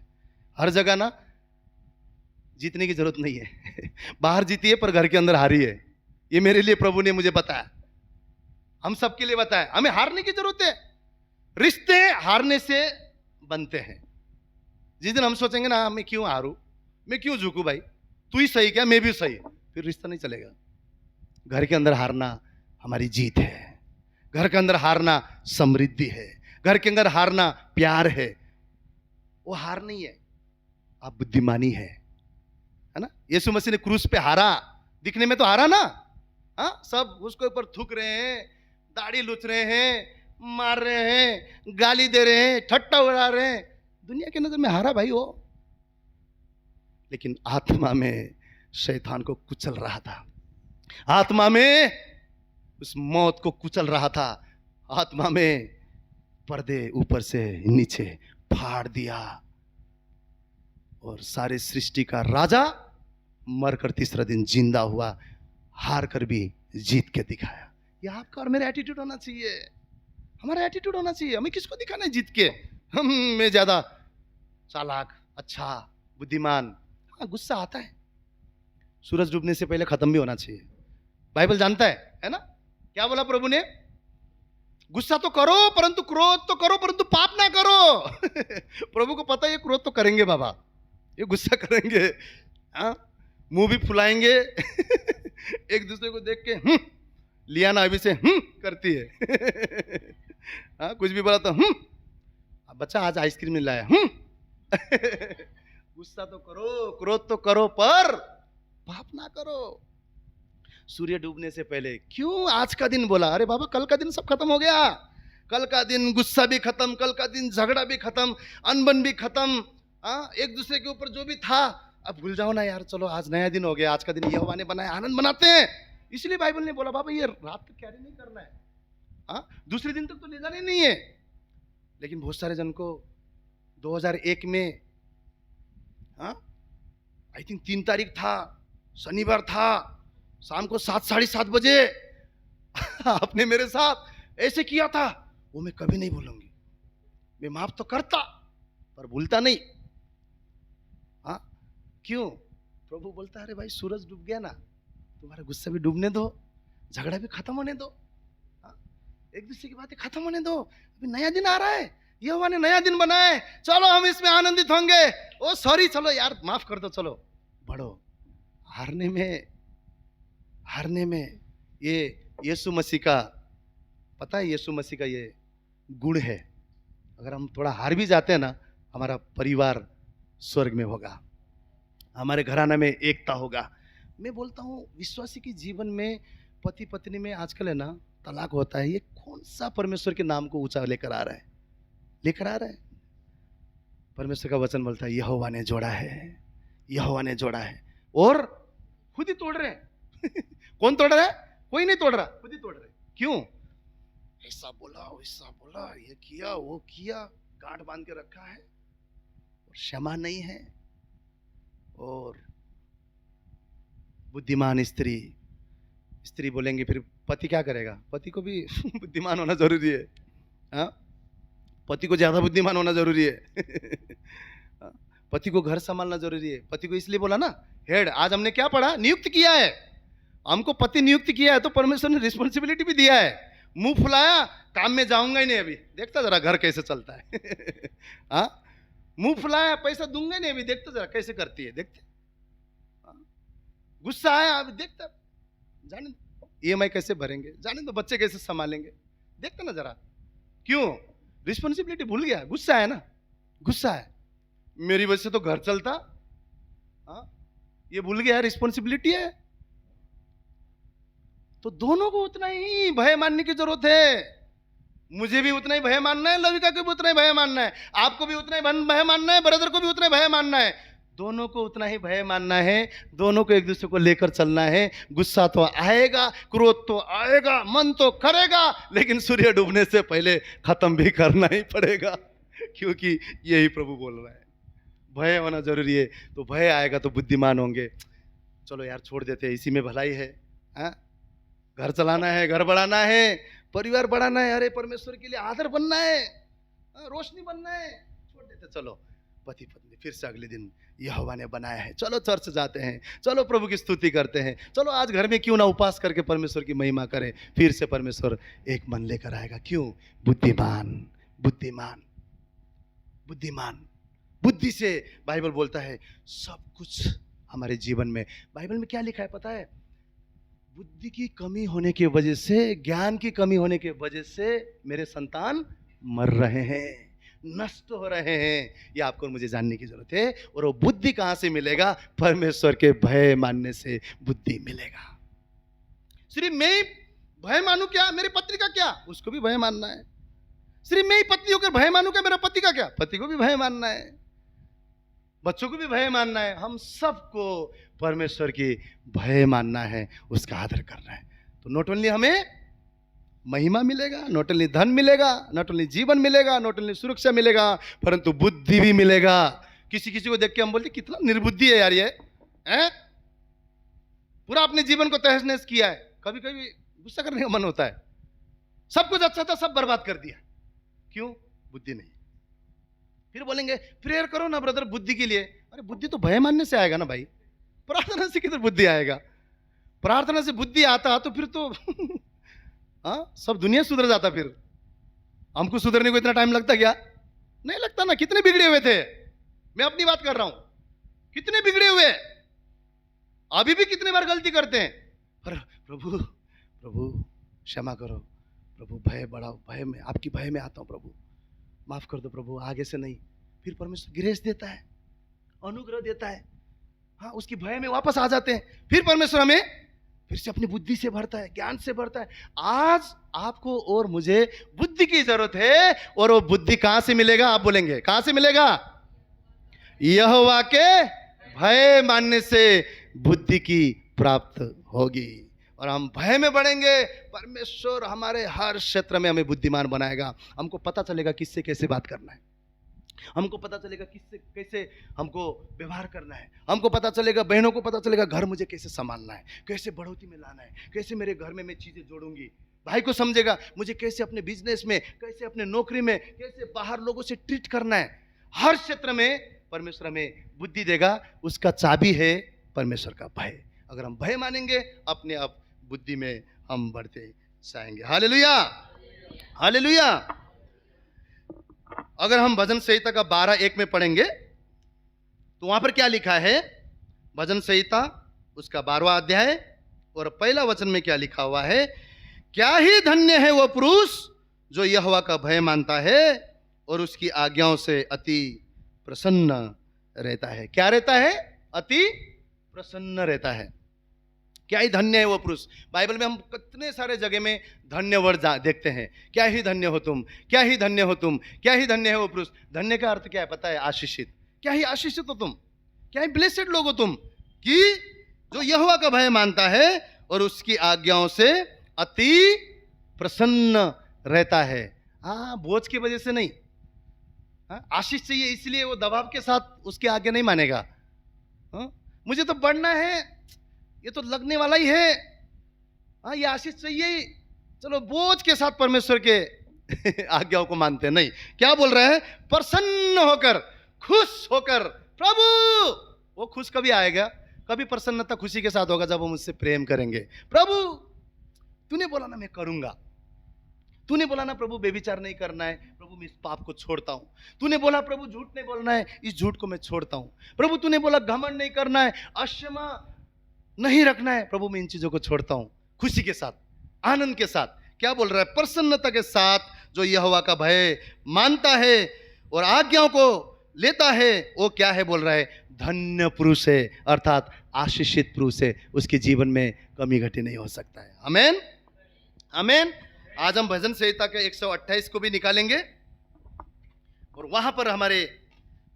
B: हर जगह ना जीतने की जरूरत नहीं है बाहर जीती है पर घर के अंदर हारी है। ये मेरे लिए प्रभु ने मुझे बताया, हम सबके लिए बताया। हमें हारने की जरूरत है। रिश्ते हारने से बनते हैं। जिस दिन हम सोचेंगे ना मैं क्यों हारूं, मैं क्यों झुकूं, भाई तू ही सही क्या, मैं भी सही, फिर रिश्ता नहीं चलेगा। घर के अंदर हारना हमारी जीत है। घर के अंदर हारना समृद्धि है। घर के अंदर हारना प्यार है। वो हार नहीं है, आप बुद्धिमानी है ना। यीशु मसीह ने क्रूस पे हारा, दिखने में तो हारा ना, हाँ, सब उसके ऊपर थूक रहे हैं, दाढ़ी लुच रहे हैं, मार रहे हैं, गाली दे रहे हैं, ठट्टा उड़ा रहे हैं, दुनिया के नजर में हारा भाई हो। लेकिन आत्मा में शैतान को कुचल रहा था, आत्मा में उस मौत को कुचल रहा था। आत्मा में पर्दे ऊपर से नीचे फाड़ दिया और सारे सृष्टि का राजा मरकर तीसरा दिन जिंदा हुआ, हार कर भी जीत के दिखाया। ये आपका और मेरा एटीट्यूड होना चाहिए, हमारा एटीट्यूड होना चाहिए। हमें किसको दिखाना है जीत के? हम में ज्यादा चालाक, अच्छा, बुद्धिमान। हाँ, गुस्सा आता है, सूरज डूबने से पहले खत्म भी होना चाहिए, बाइबल जानता है ना। क्या बोला प्रभु ने? गुस्सा तो करो परंतु क्रोध तो करो परंतु पाप ना करो प्रभु को पता है ये क्रोध तो करेंगे बाबा, ये गुस्सा करेंगे, हाँ, मुंह भी फुलाएंगे एक दूसरे को देख के लियाना अभी से करती है हाँ, कुछ भी बोला तो बच्चा आज आइसक्रीम नहीं लाया गुस्सा तो करो, क्रोध तो करो, पर पाप ना करो। सूर्य डूबने से पहले क्यों आज का दिन बोला? अरे बाबा कल का दिन सब खत्म हो गया, कल का दिन गुस्सा भी खत्म, कल का दिन झगड़ा भी खत्म, अनबन भी खत्म, एक दूसरे के ऊपर जो भी था अब भूल जाओ ना यार, चलो आज नया दिन हो गया, आज का दिन यहोवा ने बनाया, आनंद मनाते हैं। इसलिए बाइबल ने बोला बाबा ये रात को कैरी नहीं करना है, दूसरे दिन तक तो ले जाना ही नहीं है। लेकिन बहुत सारे जन को 2001 में आई थिंक 3 तारीख था, शनिवार था, शाम को 7, 7:30 बजे आपने मेरे साथ ऐसे किया था, वो मैं कभी नहीं भूलूंगी। मैं माफ तो करता पर भूलता नहीं। हाँ, क्यों? प्रभु बोलता है, अरे भाई सूरज डूब गया ना, तुम्हारा गुस्सा भी डूबने दो, झगड़ा भी खत्म होने दो, एक दूसरे की बातें खत्म होने दो। अभी नया दिन आ रहा है, यहोवा ने नया दिन बनाया है, चलो हम इसमें आनंदित होंगे। ओ सॉरी, चलो यार माफ कर दो, चलो बढ़ो। हारने में ये यीशु मसीह का, पता है यीशु मसीह का ये गुण है। अगर हम थोड़ा हार भी जाते हैं ना, हमारा परिवार स्वर्ग में होगा, हमारे घराना में एकता होगा। मैं बोलता हूँ विश्वासी के जीवन में, पति पत्नी में आजकल है ना तलाक होता है, ये कौन सा परमेश्वर के नाम को ऊंचा लेकर आ रहा है? परमेश्वर का वचन बोलता है यहोवा ने जोड़ा है, यहोवा ने जोड़ा है, और खुद ही तोड़ रहे हैं। कौन तोड़ रहा है? कोई नहीं तोड़ रहा, खुद ही तोड़ रहे। क्यों? ऐसा बोला, वैसा बोला, ये किया, वो किया, गांठ बांध के रखा है, और क्षमा नहीं है। और बुद्धिमान स्त्री बोलेंगे, फिर पति क्या करेगा? पति को भी बुद्धिमान होना जरूरी है। हाँ, पति को ज्यादा बुद्धिमान होना जरूरी है। पति को घर संभालना जरूरी है। पति को इसलिए बोला ना हेड, आज हमने क्या पढ़ा? नियुक्त किया है, हमको पति नियुक्त किया है, तो परमेश्वर ने रिस्पॉन्सिबिलिटी भी दिया है। मुंह फुलाया, काम में जाऊंगा ही नहीं, अभी देखता जरा घर कैसे चलता है। हाँ, मुंह फुलाया, पैसा दूंगा नहीं, अभी देखता जरा कैसे करती है, देखते। गुस्सा आया, अभी देखता, जाने EMI कैसे भरेंगे, जाने दो, बच्चे कैसे संभालेंगे, देखते ना जरा। क्यों? रिस्पॉन्सिबिलिटी भूल गया, गुस्सा है ना, गुस्सा है, मेरी वजह से तो घर चलता। हाँ, ये भूल गया रिस्पॉन्सिबिलिटी है। तो दोनों को उतना ही भय मानने की जरूरत है। मुझे भी उतना ही भय मानना है, लविका को भी उतना ही भय मानना है, आपको भी उतना ही भय मानना है, ब्रदर को भी उतना ही भय मानना है। दोनों को उतना ही भय मानना है, दोनों को एक दूसरे को लेकर चलना है। गुस्सा तो आएगा, क्रोध तो आएगा, मन तो करेगा, लेकिन सूर्य डूबने से पहले खत्म भी करना ही पड़ेगा, क्योंकि यही प्रभु बोल रहा है। भय होना जरूरी है, तो भय आएगा तो बुद्धिमान होंगे। चलो यार छोड़ देते हैं, इसी में भलाई है। हाँ, घर चलाना है, घर बढ़ाना है, परिवार बढ़ाना है, अरे परमेश्वर के लिए आदर बनना है, रोशनी बनना है, छोड़ देते। चलो पति पत्नी फिर से अगले दिन यहोवा ने बनाया है, चलो चर्च जाते हैं, चलो प्रभु की स्तुति करते हैं, चलो आज घर में क्यों ना उपास करके परमेश्वर की महिमा करें। फिर से परमेश्वर एक मन लेकर आएगा। क्यों? बुद्धिमान, बुद्धिमान, बुद्धिमान। बुद्धि से बाइबल बोलता है सब कुछ हमारे जीवन में। बाइबल में क्या लिखा है पता है? बुद्धि की कमी होने की वजह से, ज्ञान की कमी होने की वजह से मेरे संतान मर रहे हैं, नष्ट हो रहे हैं। ये आपको मुझे जानने की जरूरत है। और वो बुद्धि कहां से मिलेगा? परमेश्वर के भय मानने से बुद्धि मिलेगा। सिर्फ मैं ही भय मानू क्या? मेरी पत्नी का क्या? उसको भी भय मानना है। सिर्फ मैं ही पत्नी होकर भय मानू क्या? मेरा पति का क्या? पति को भी भय मानना है, बच्चों को भी भय मानना है। हम सबको परमेश्वर की भय मानना है, उसका आदर करना है। तो नॉट ओनली हमें महिमा मिलेगा, नॉट ओनली धन मिलेगा, नॉट ओनली जीवन मिलेगा, नॉट ओनली सुरक्षा मिलेगा, परंतु बुद्धि भी मिलेगा। किसी किसी को देख के हम बोलते कितना निर्बुद्धि है यार ये, हैं? पूरा अपने जीवन को तहस नहस किया है। कभी कभी गुस्सा करने का मन होता है, सब कुछ अच्छा था, सब बर्बाद कर दिया। क्यों? बुद्धि नहीं। फिर बोलेंगे प्रेयर करो ना ब्रदर बुद्धि के लिए। अरे बुद्धि तो भय मानने से आएगा ना भाई, प्रार्थना से किधर बुद्धि आएगा? प्रार्थना से बुद्धि आता तो फिर तो हाँ, सब दुनिया सुधर जाता। फिर हमको सुधरने को इतना टाइम लगता क्या? नहीं लगता ना। कितने बिगड़े हुए थे, मैं अपनी बात कर रहा हूं, कितने बिगड़े हुए, अभी भी कितने बार गलती करते हैं। पर प्रभु प्रभु क्षमा करो, प्रभु भय बढ़ाओ, भय में आपकी भय में आता हूं, प्रभु माफ कर दो प्रभु, आगे से नहीं। फिर परमेश्वर ग्रेस देता है, अनुग्रह देता है। हाँ, उसकी भय में वापस आ जाते हैं। फिर परमेश्वर हमें फिर से अपनी बुद्धि से भरता है, ज्ञान से भरता है। आज आपको और मुझे बुद्धि की जरूरत है, और वो बुद्धि कहां से मिलेगा? आप बोलेंगे कहां से मिलेगा? यहोवा के भय मानने से बुद्धि की प्राप्त होगी, और हम भय में बढ़ेंगे। परमेश्वर हमारे हर क्षेत्र में हमें बुद्धिमान बनाएगा। हमको पता चलेगा किससे कैसे बात करना है, हमको पता चलेगा किससे कैसे हमको व्यवहार करना है, हमको पता चलेगा, बहनों को पता चलेगा घर मुझे कैसे संभालना है, कैसे बढ़ोतरी में लाना है, कैसे मेरे घर में मैं चीजें जोड़ूंगी। भाई को समझेगा मुझे कैसे अपने बिजनेस में, कैसे अपने नौकरी में, कैसे बाहर लोगों से ट्रीट करना है। हर क्षेत्र में परमेश्वर हमें बुद्धि देगा। उसका चाबी है परमेश्वर का भय। अगर हम भय मानेंगे अपने आप बुद्धि में हम बढ़ते जाएंगे। Hallelujah, hallelujah. अगर हम भजन संहिता का 12:1 में पढ़ेंगे तो वहां पर क्या लिखा है? भजन संहिता उसका 12वां अध्याय और पहला वचन में क्या लिखा हुआ है? क्या ही धन्य है वो पुरुष जो यहोवा का भय मानता है और उसकी आज्ञाओं से अति प्रसन्न रहता है। क्या रहता है? अति प्रसन्न रहता है। क्या ही धन्य है वो पुरुष। बाइबल में हम कितने सारे जगह में धन्य वर्ड देखते हैं। क्या ही धन्य हो तुम, क्या ही धन्य हो तुम, क्या ही धन्य है वो पुरुष। धन्य का अर्थ क्या है पता है? आशीषित। क्या ही आशीषित हो तुम, क्या ही ब्लेसेड लोग हो तुम, कि जो यहोवा का भय मानता है और उसकी आज्ञाओं से अति प्रसन्न रहता है। हाँ, बोझ की वजह से नहीं। हाँ, आशीष चाहिए इसलिए वो दबाव के साथ उसकी आज्ञा नहीं मानेगा। हाँ, मुझे तो बढ़ना है, ये तो लगने वाला ही है, हाँ ये आशीष चाहिए ही, चलो बोझ के साथ परमेश्वर के आज्ञाओं को मानते नहीं। क्या बोल रहे हैं? प्रसन्न होकर, खुश होकर। प्रभु, वो खुश कभी आएगा? कभी प्रसन्नता खुशी के साथ होगा जब वो मुझसे प्रेम करेंगे। प्रभु तूने बोला ना मैं करूंगा, तूने बोला ना प्रभु बेविचार नहीं करना है, प्रभु मैं इस पाप को छोड़ता हूं। तूने बोला प्रभु झूठ नहीं बोलना है, इस झूठ को मैं छोड़ता हूं। प्रभु तूने बोला घमंड नहीं करना है, अक्षमा नहीं रखना है, प्रभु मैं इन चीजों को छोड़ता हूं। खुशी के साथ, आनंद के साथ। क्या बोल रहा है? प्रसन्नता के साथ जो यहोवा का भय मानता है और आज्ञाओं को लेता है, वो क्या है? बोल रहा है धन्य पुरुष है, अर्थात आशीषित पुरुष है। उसके जीवन में कमी घटी नहीं हो सकता है। आमेन, आमेन। आज हम भजन संहिता के 128 को भी निकालेंगे और वहां पर हमारे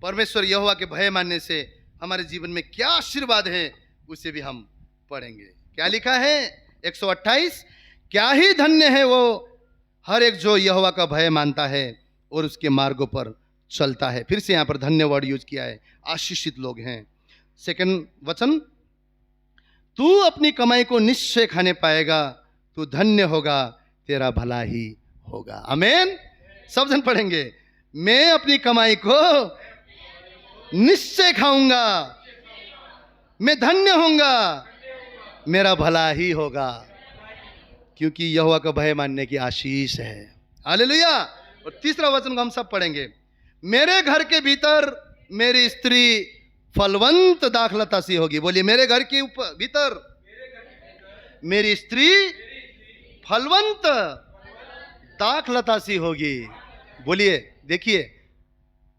B: परमेश्वर यहोवा के भय मानने से हमारे जीवन में क्या आशीर्वाद है उसे भी हम पढ़ेंगे। क्या लिखा है? 128, क्या ही धन्य है वो हर एक जो यहोवा का भय मानता है और उसके मार्गों पर चलता है। फिर से यहां पर धन्य वर्ड यूज किया है, आशीषित लोग हैं। सेकंड वचन, तू अपनी कमाई को निश्चय खाने पाएगा, तू धन्य होगा, तेरा भला ही होगा। आमेन। सब जन पढ़ेंगे, मैं अपनी कमाई को निश्चय खाऊंगा, मैं धन्य होऊंगा, मेरा भला ही होगा, क्योंकि यहोवा का भय मानने की आशीष है। हालेलुया। और तीसरा वचन को हम सब पढ़ेंगे, मेरे घर के भीतर मेरी स्त्री फलवंत दाखलता सी होगी। बोलिए, मेरे घर के ऊपर भीतर मेरी स्त्री फलवंत दाखलता सी होगी। बोलिए, देखिए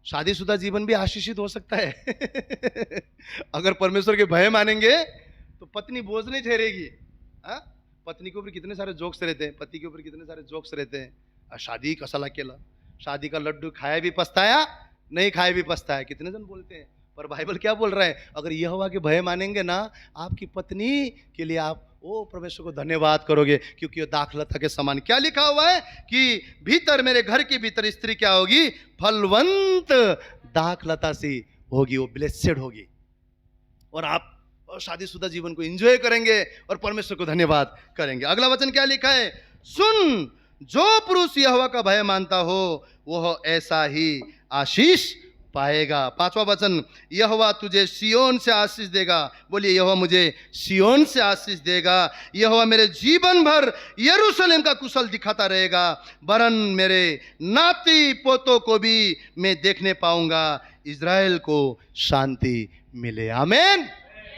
B: शादीशुदा जीवन भी आशीषित हो सकता है अगर परमेश्वर के भय मानेंगे तो पत्नी बोझ नहीं ठहरेगी। पत्नी के ऊपर कितने सारे जोक्स रहते हैं, पति के ऊपर कितने सारे जोक्स रहते हैं। शादी कसाला केला, शादी का लड्डू खाया भी पछताया, नहीं खाया भी पछताया, कितने जन बोलते हैं। पर बाइबल क्या बोल रहा है? अगर यहोवा के भय मानेंगे ना, आपकी पत्नी के लिए आप ओ परमेश्वर को धन्यवाद करोगे, क्योंकि वो दाखलता के समान। क्या लिखा हुआ है कि भीतर, मेरे घर के भीतर स्त्री क्या होगी? फलवंत दाखलता सी होगी, वो ब्लेसेड होगी। और आप शादीशुदा जीवन को एंजॉय करेंगे और परमेश्वर को धन्यवाद करेंगे। अगला वचन क्या लिखा है? सुन, जो पुरुष यहोवा का भय मानता हो वह ऐसा ही आशीष पाएगा। पांचवा वचन, यहोवा तुझे सियोन से आशीष देगा। बोलिए, यहोवा मुझे सियोन से आशीष देगा। यहोवा मेरे जीवन भर यरूशलेम का कुशल दिखाता रहेगा, वरन मेरे नाती पोतों को भी मैं देखने पाऊंगा, इज़राइल को शांति मिले। आमीन,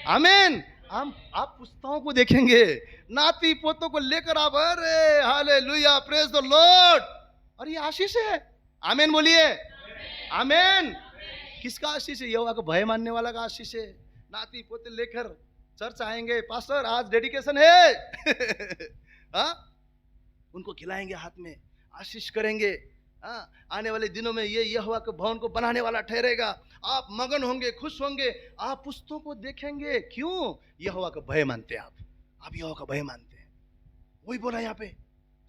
B: आमीन। आप पुस्तकों को देखेंगे, नाती पोतों को लेकर आप, अरे हालेलुया, प्रेज द लॉर्ड, और ये आशीष है। आमीन बोलिए, आमीन। किसका आशीष है? यहोवा का भय मानने वाला का आशीष है। नाती पोते लेकर चर्च आएंगे, पास्टर आज डेडिकेशन है उनको खिलाएंगे, हाथ में आशीष करेंगे। आने वाले दिनों में ये यहोवा के भवन को बनाने वाला ठहरेगा। आप मगन होंगे, खुश होंगे, आप पुस्तकों को देखेंगे। क्यों? यहोवा का भय मानते हैं आप यहोवा का भय मानते हैं। वही बोला यहाँ पे,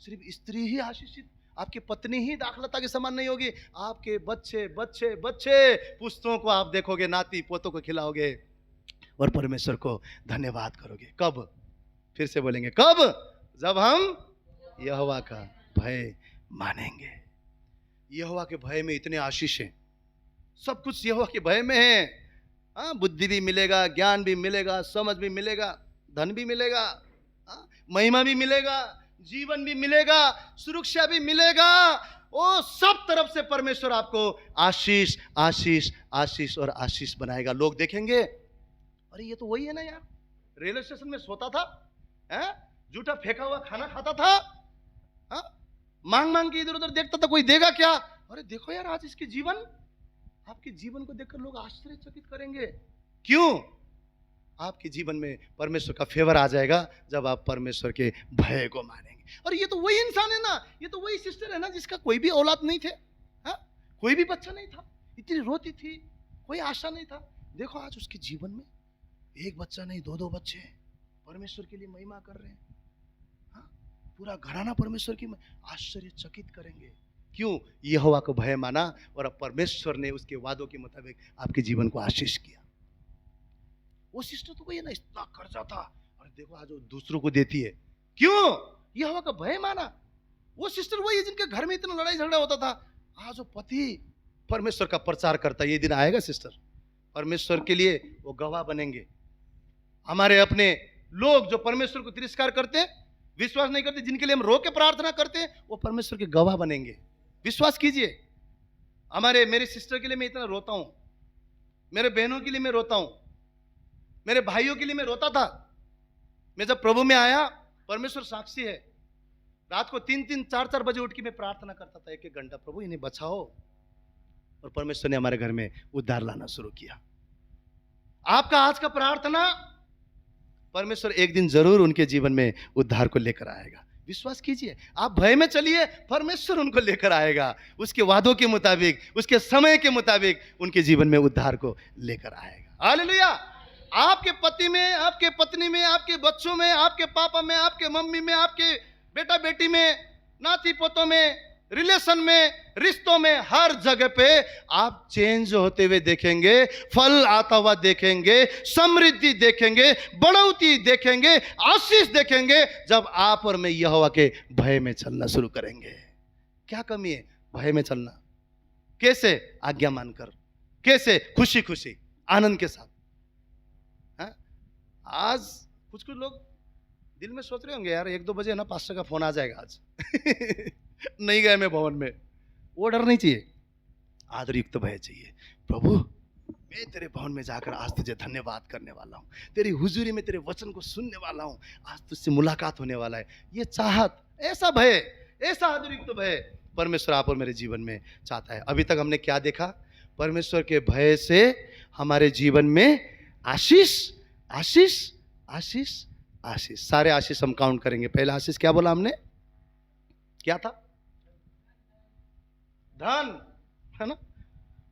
B: सिर्फ स्त्री ही आशीषित, आपकी पत्नी ही दाखलता के समान नहीं होगी, आपके बच्चे बच्चे बच्चे पुश्तों को आप देखोगे, नाती पोतों को खिलाओगे और परमेश्वर को धन्यवाद करोगे। कब? फिर से बोलेंगे कब? जब हम यहोवा का भय मानेंगे। यहोवा के भय में इतने आशीष हैं, सब कुछ यहोवा के भय में है। हाँ, बुद्धि भी मिलेगा, ज्ञान भी मिलेगा, समझ भी मिलेगा, धन भी मिलेगा, हाँ, महिमा भी मिलेगा, जीवन भी मिलेगा, सुरक्षा भी मिलेगा। ओ सब तरफ से परमेश्वर आपको आशीष आशीष आशीष और आशीष बनाएगा। लोग देखेंगे, अरे ये तो वही है ना यार, रेलवे स्टेशन में सोता था, जूठा फेंका हुआ खाना खाता था, हा? मांग मांग के इधर उधर देखता था, कोई देगा क्या? अरे देखो यार आज इसके जीवन, आपके जीवन को देखकर लोग आश्चर्यचकित करेंगे। क्यों? आपके जीवन में परमेश्वर का फेवर आ जाएगा जब आप परमेश्वर के भय को मानेंगे। और ये तो वही इंसान है ना, ये तो वही सिस्टर है ना जिसका कोई भी औलाद नहीं थे, हा? कोई भी बच्चा नहीं था, इतनी रोती थी, कोई आशा नहीं था। देखो आज उसके जीवन में एक बच्चा नहीं, दो बच्चे हैं, परमेश्वर के लिए महिमा कर रहे हैं। हाँ? पूरा घराना परमेश्वर की आश्चर्यचकित करेंगे। क्यों? यहोवा को भय माना और अब परमेश्वर ने उसके वादों के मुताबिक आपके जीवन को आशीष किया। वो सिस्टर तो वही है ना, इतना कर्जा था और देखो आज वो दूसरों को देती है। क्यों? यहोवा का भय माना। वो सिस्टर वही है जिनके घर में इतना लड़ाई झगड़ा होता था, आज वो पति परमेश्वर का प्रचार करता है। ये दिन आएगा सिस्टर, परमेश्वर के लिए वो गवाह बनेंगे। हमारे अपने लोग जो परमेश्वर को तिरस्कार करते हैं, विश्वास नहीं करते, जिनके लिए हम रो के प्रार्थना करते हैं, वो परमेश्वर के गवाह बनेंगे। विश्वास कीजिए। मेरी सिस्टर के लिए मैं इतना रोता हूं, मेरे बहनों के लिए मैं रोता हूं, मेरे भाइयों के लिए मैं रोता था। मैं जब प्रभु में आया, परमेश्वर साक्षी है, रात को 3-3, 4-4 बजे उठ के मैं प्रार्थना करता था, 1-1 घंटा, प्रभु इन्हें बचाओ। और परमेश्वर ने हमारे घर में उद्धार लाना शुरू किया। आपका आज का प्रार्थना, परमेश्वर एक दिन जरूर उनके जीवन में उद्धार को लेकर आएगा। विश्वास कीजिए। आप भय में चलिए, परमेश्वर उनको लेकर आएगा, उसके वादों के मुताबिक, उसके समय के मुताबिक उनके जीवन में उद्धार को लेकर आएगा। हालेलुया। आपके पति में, आपके पत्नी में, आपके बच्चों में, आपके पापा में, आपके मम्मी में, आपके बेटा बेटी में, नाती पोतों में, रिलेशन में, रिश्तों में, हर जगह पे आप चेंज होते हुए देखेंगे, फल आता हुआ देखेंगे, समृद्धि देखेंगे, बढ़ोतरी देखेंगे, आशीष देखेंगे, जब आप और मैं यहोवा के भय में चलना शुरू करेंगे। क्या कमी है भय में चलना? कैसे? आज्ञा मानकर। कैसे? खुशी खुशी, आनंद के साथ। आज कुछ लोग दिल में सोच रहे होंगे, यार 1-2 बजे ना पास्टर का फोन आ जाएगा आज नहीं गए मैं भवन में। वो डर नहीं चाहिए, आदरयुक्त भय चाहिए। प्रभु मैं तेरे भवन में जाकर आज तुझे धन्यवाद करने वाला हूँ, तेरी हुजूरी में तेरे वचन को सुनने वाला हूँ, आज तुझसे मुलाकात होने वाला है। ये चाहत, ऐसा भय, ऐसा आदरयुक्त भय परमेश्वर आप और मेरे जीवन में चाहता है। अभी तक हमने क्या देखा? परमेश्वर के भय से हमारे जीवन में आशीष आशीष आशीष आशीष, सारे आशीष हम काउंट करेंगे। पहला आशीष क्या बोला हमने? क्या था? धन, है ना?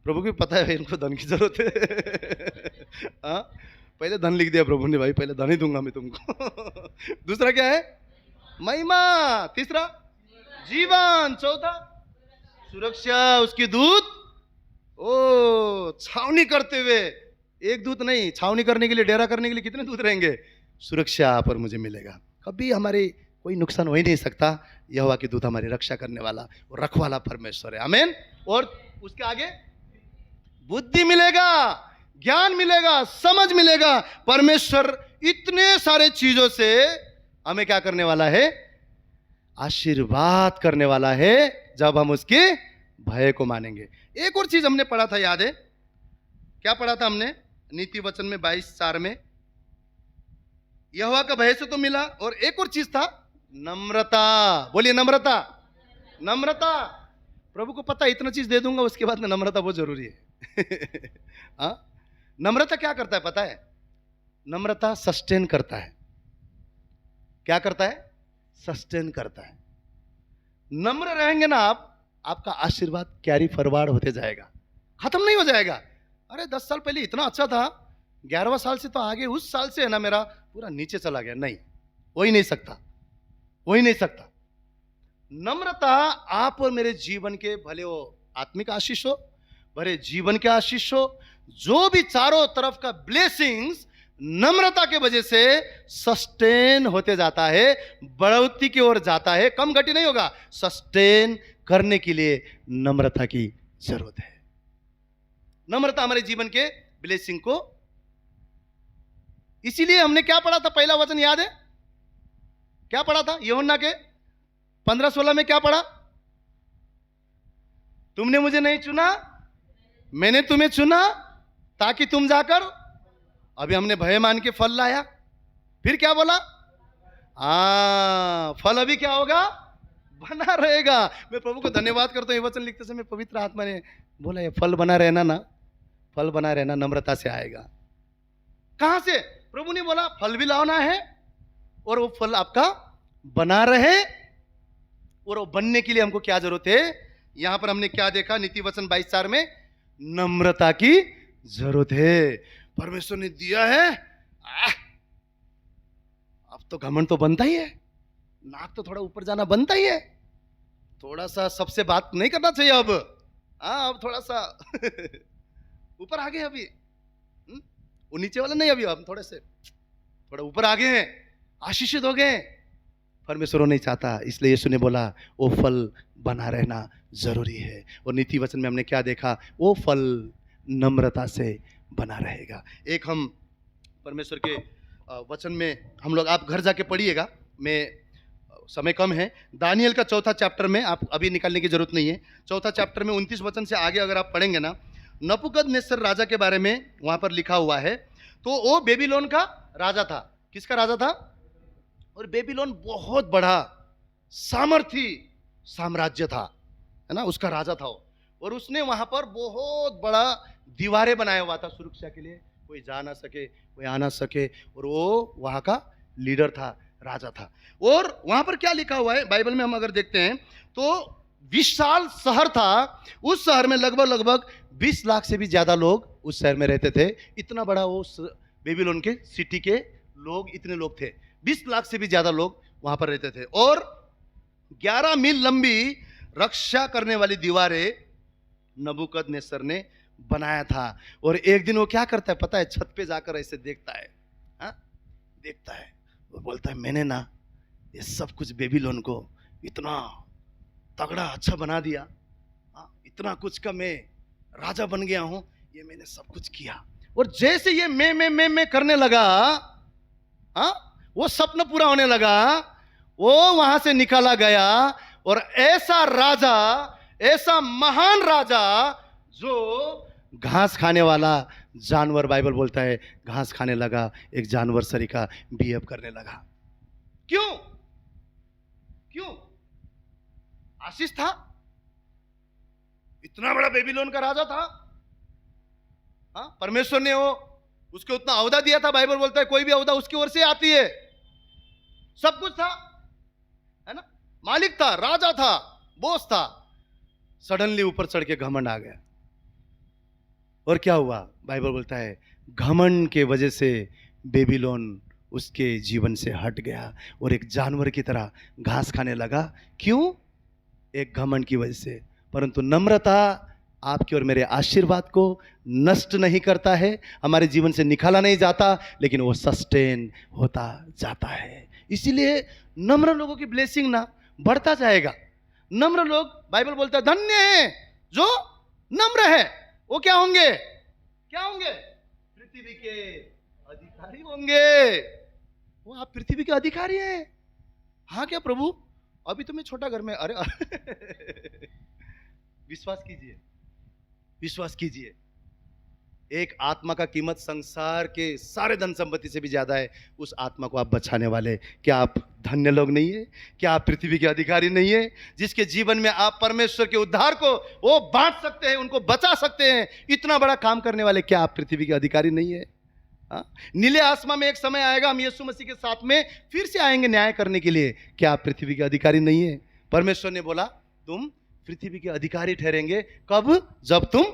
B: प्रभु को पता है इनको धन की जरूरत है हाँ, पहले धन लिख दिया प्रभु ने, भाई पहले धन ही दूंगा मैं तुमको दूसरा क्या है? महिमा। तीसरा जीवन। चौथा सुरक्षा। उसकी दूत ओ छावनी करते हुए, एक दूत नहीं, छावनी करने के लिए, डेरा करने के लिए कितने दूत रहेंगे? सुरक्षा पर मुझे मिलेगा, कभी हमारे कोई नुकसान हो ही नहीं सकता। यहोवा की दूत हमारी रक्षा करने वाला और रखवाला परमेश्वर है। आमीन। और उसके आगे बुद्धि मिलेगा, ज्ञान मिलेगा, समझ मिलेगा। परमेश्वर इतने सारे चीजों से हमें क्या करने वाला है? आशीर्वाद करने वाला है, जब हम उसके भय को मानेंगे। एक और चीज हमने पढ़ा था, याद है? क्या पढ़ा था हमने? नीति वचन में 22:4 में यहोवा का भय से तो मिला, और एक और चीज था नम्रता। बोलिए नम्रता। नम्रता। प्रभु को पता है इतना चीज दे दूंगा, उसके बाद में नम्रता बहुत जरूरी है हाँ? नम्रता क्या करता है पता है? नम्रता सस्टेन करता है। क्या करता है? सस्टेन करता है। नम्र रहेंगे ना आप, आपका आशीर्वाद कैरी फॉरवर्ड होते जाएगा, खत्म नहीं हो जाएगा। अरे 10 साल पहले इतना अच्छा था, 11वां साल से तो आगे उस साल से है ना मेरा पूरा नीचे चला गया। नहीं, हो ही नहीं सकता, हो ही नहीं सकता। नम्रता आप और मेरे जीवन के, भले वो आत्मिक आशीष हो, भले जीवन के आशीष हो, जो भी चारों तरफ का ब्लेसिंग्स नम्रता के वजह से सस्टेन होते जाता है, बढ़ोतरी की ओर जाता है, कम घटी नहीं होगा। सस्टेन करने के लिए नम्रता की जरूरत है। नम्रता हमारे जीवन के ब्लेसिंग को, इसीलिए हमने क्या पढ़ा था, पहला वचन याद है क्या पढ़ा था? यूहन्ना के 15-16 में क्या पढ़ा? तुमने मुझे नहीं चुना, मैंने तुम्हें चुना ताकि तुम जाकर, अभी हमने भय मान के फल लाया, फिर क्या बोला? फल अभी क्या होगा? बना रहेगा। मैं प्रभु को धन्यवाद करता हूं, ये वचन लिखते समय पवित्र आत्मा ने बोला ये फल बना रहना ना, फल बना रहना नम्रता से आएगा। कहां से? प्रभु ने बोला फल भी लाना है और वो फल आपका बना रहे, और वो बनने के लिए हमको क्या जरूरत है? यहां पर हमने क्या देखा? नीति वचन 22:4 में नम्रता की जरूरत है। परमेश्वर ने दिया है, अब तो घमंड तो बनता ही है, नाक तो थोड़ा ऊपर जाना बनता ही है, थोड़ा सा सबसे बात नहीं करना चाहिए अब। अब थोड़ा सा ऊपर आ गए अभी, वो नीचे वाला नहीं, अभी हम थोड़े से थोड़ा ऊपर आ गए हैं, आशीषित हो गए। परमेश्वर नहीं चाहता, इसलिए यीशु ने बोला वो फल बना रहना जरूरी है। और नीति वचन में हमने क्या देखा? वो फल नम्रता से बना रहेगा। एक हम परमेश्वर के वचन में हम लोग, आप घर जाके पढ़िएगा, मैं समय कम है। दानियल का 4था चैप्टर में, आप अभी निकालने की जरूरत नहीं है, 4था चैप्टर में 29 वचन से आगे अगर आप पढ़ेंगे ना, नबूकदनेस्सर राजा के बारे में वहां पर लिखा हुआ है। तो वो बेबीलोन का राजा था। किसका राजा था? और बेबीलोन बहुत बड़ा सामर्थी साम्राज्य था, है ना, उसका राजा था वो। और उसने वहां पर बहुत बड़ा दीवारें बनाया हुआ था सुरक्षा के लिए, कोई जा ना सके, कोई आ ना सके, और वो वहां का लीडर था, राजा था। और वहां पर क्या लिखा हुआ है बाइबल में हम अगर देखते हैं तो विशाल शहर था, उस शहर में लगभग 20 लाख से भी ज्यादा लोग उस शहर में रहते थे। इतना बड़ा वो बेबीलोन के सिटी के लोग, इतने लोग थे, 20 लाख से भी ज्यादा लोग वहां पर रहते थे। और 11 मील लंबी रक्षा करने वाली दीवारें नबूकदनेस्सर ने बनाया था। और एक दिन वो क्या करता है पता है? छत पे जाकर ऐसे देखता है, देखता है, वो बोलता है मैंने ना ये सब कुछ बेबीलोन को इतना तगड़ा अच्छा बना दिया, इतना कुछ का मैं राजा बन गया हूं, ये मैंने सब कुछ किया। और जैसे ये मैं करने लगा, वो सपना पूरा होने लगा, वो वहां से निकाला गया। और ऐसा राजा, ऐसा महान राजा जो घास खाने वाला जानवर, बाइबल बोलता है घास खाने लगा, एक जानवर सरीका बिहेव करने लगा। क्यों? आशीष था, इतना बड़ा बेबीलोन का राजा था, परमेश्वर ने वो उसको उतना औदा दिया था। बाइबल बोलता है कोई भी औदा उसकी ओर से आती है, सब कुछ था, है ना, मालिक था, राजा था, बॉस था। सडनली ऊपर चढ़ के घमंड आ गया। और क्या हुआ? बाइबल बोलता है घमंड के वजह से बेबीलोन उसके जीवन से हट गया और एक जानवर की तरह घास खाने लगा। क्यों? एक घमंड की वजह से। परंतु नम्रता आपके और मेरे आशीर्वाद को नष्ट नहीं करता है, हमारे जीवन से निकाला नहीं जाता, लेकिन वो सस्टेन होता जाता है। इसीलिए नम्र लोगों की ब्लेसिंग ना बढ़ता जाएगा। नम्र लोग, बाइबल बोलता है धन्य है जो नम्र है, वो क्या होंगे? पृथ्वी के अधिकारी होंगे। वो आप पृथ्वी के अधिकारी हैं। हाँ क्या प्रभु? अभी तो मैं छोटा घर में, अरे विश्वास कीजिए, एक आत्मा का कीमत संसार के सारे धन संपत्ति से भी ज्यादा है। उस आत्मा को आप बचाने वाले, क्या आप धन्य लोग नहीं है? क्या आप पृथ्वी के अधिकारी नहीं है? जिसके जीवन में आप परमेश्वर के उद्धार को वो बांट सकते हैं, उनको बचा सकते हैं, इतना बड़ा काम करने वाले, क्या आप पृथ्वी के अधिकारी नहीं है? नीले आसमां में एक समय आएगा, हम यीशु मसीह के साथ में फिर से आएंगे न्याय करने के लिए, क्या आप पृथ्वी के अधिकारी नहीं है? परमेश्वर ने बोला तुम पृथ्वी के अधिकारी ठहरेंगे। कब? जब तुम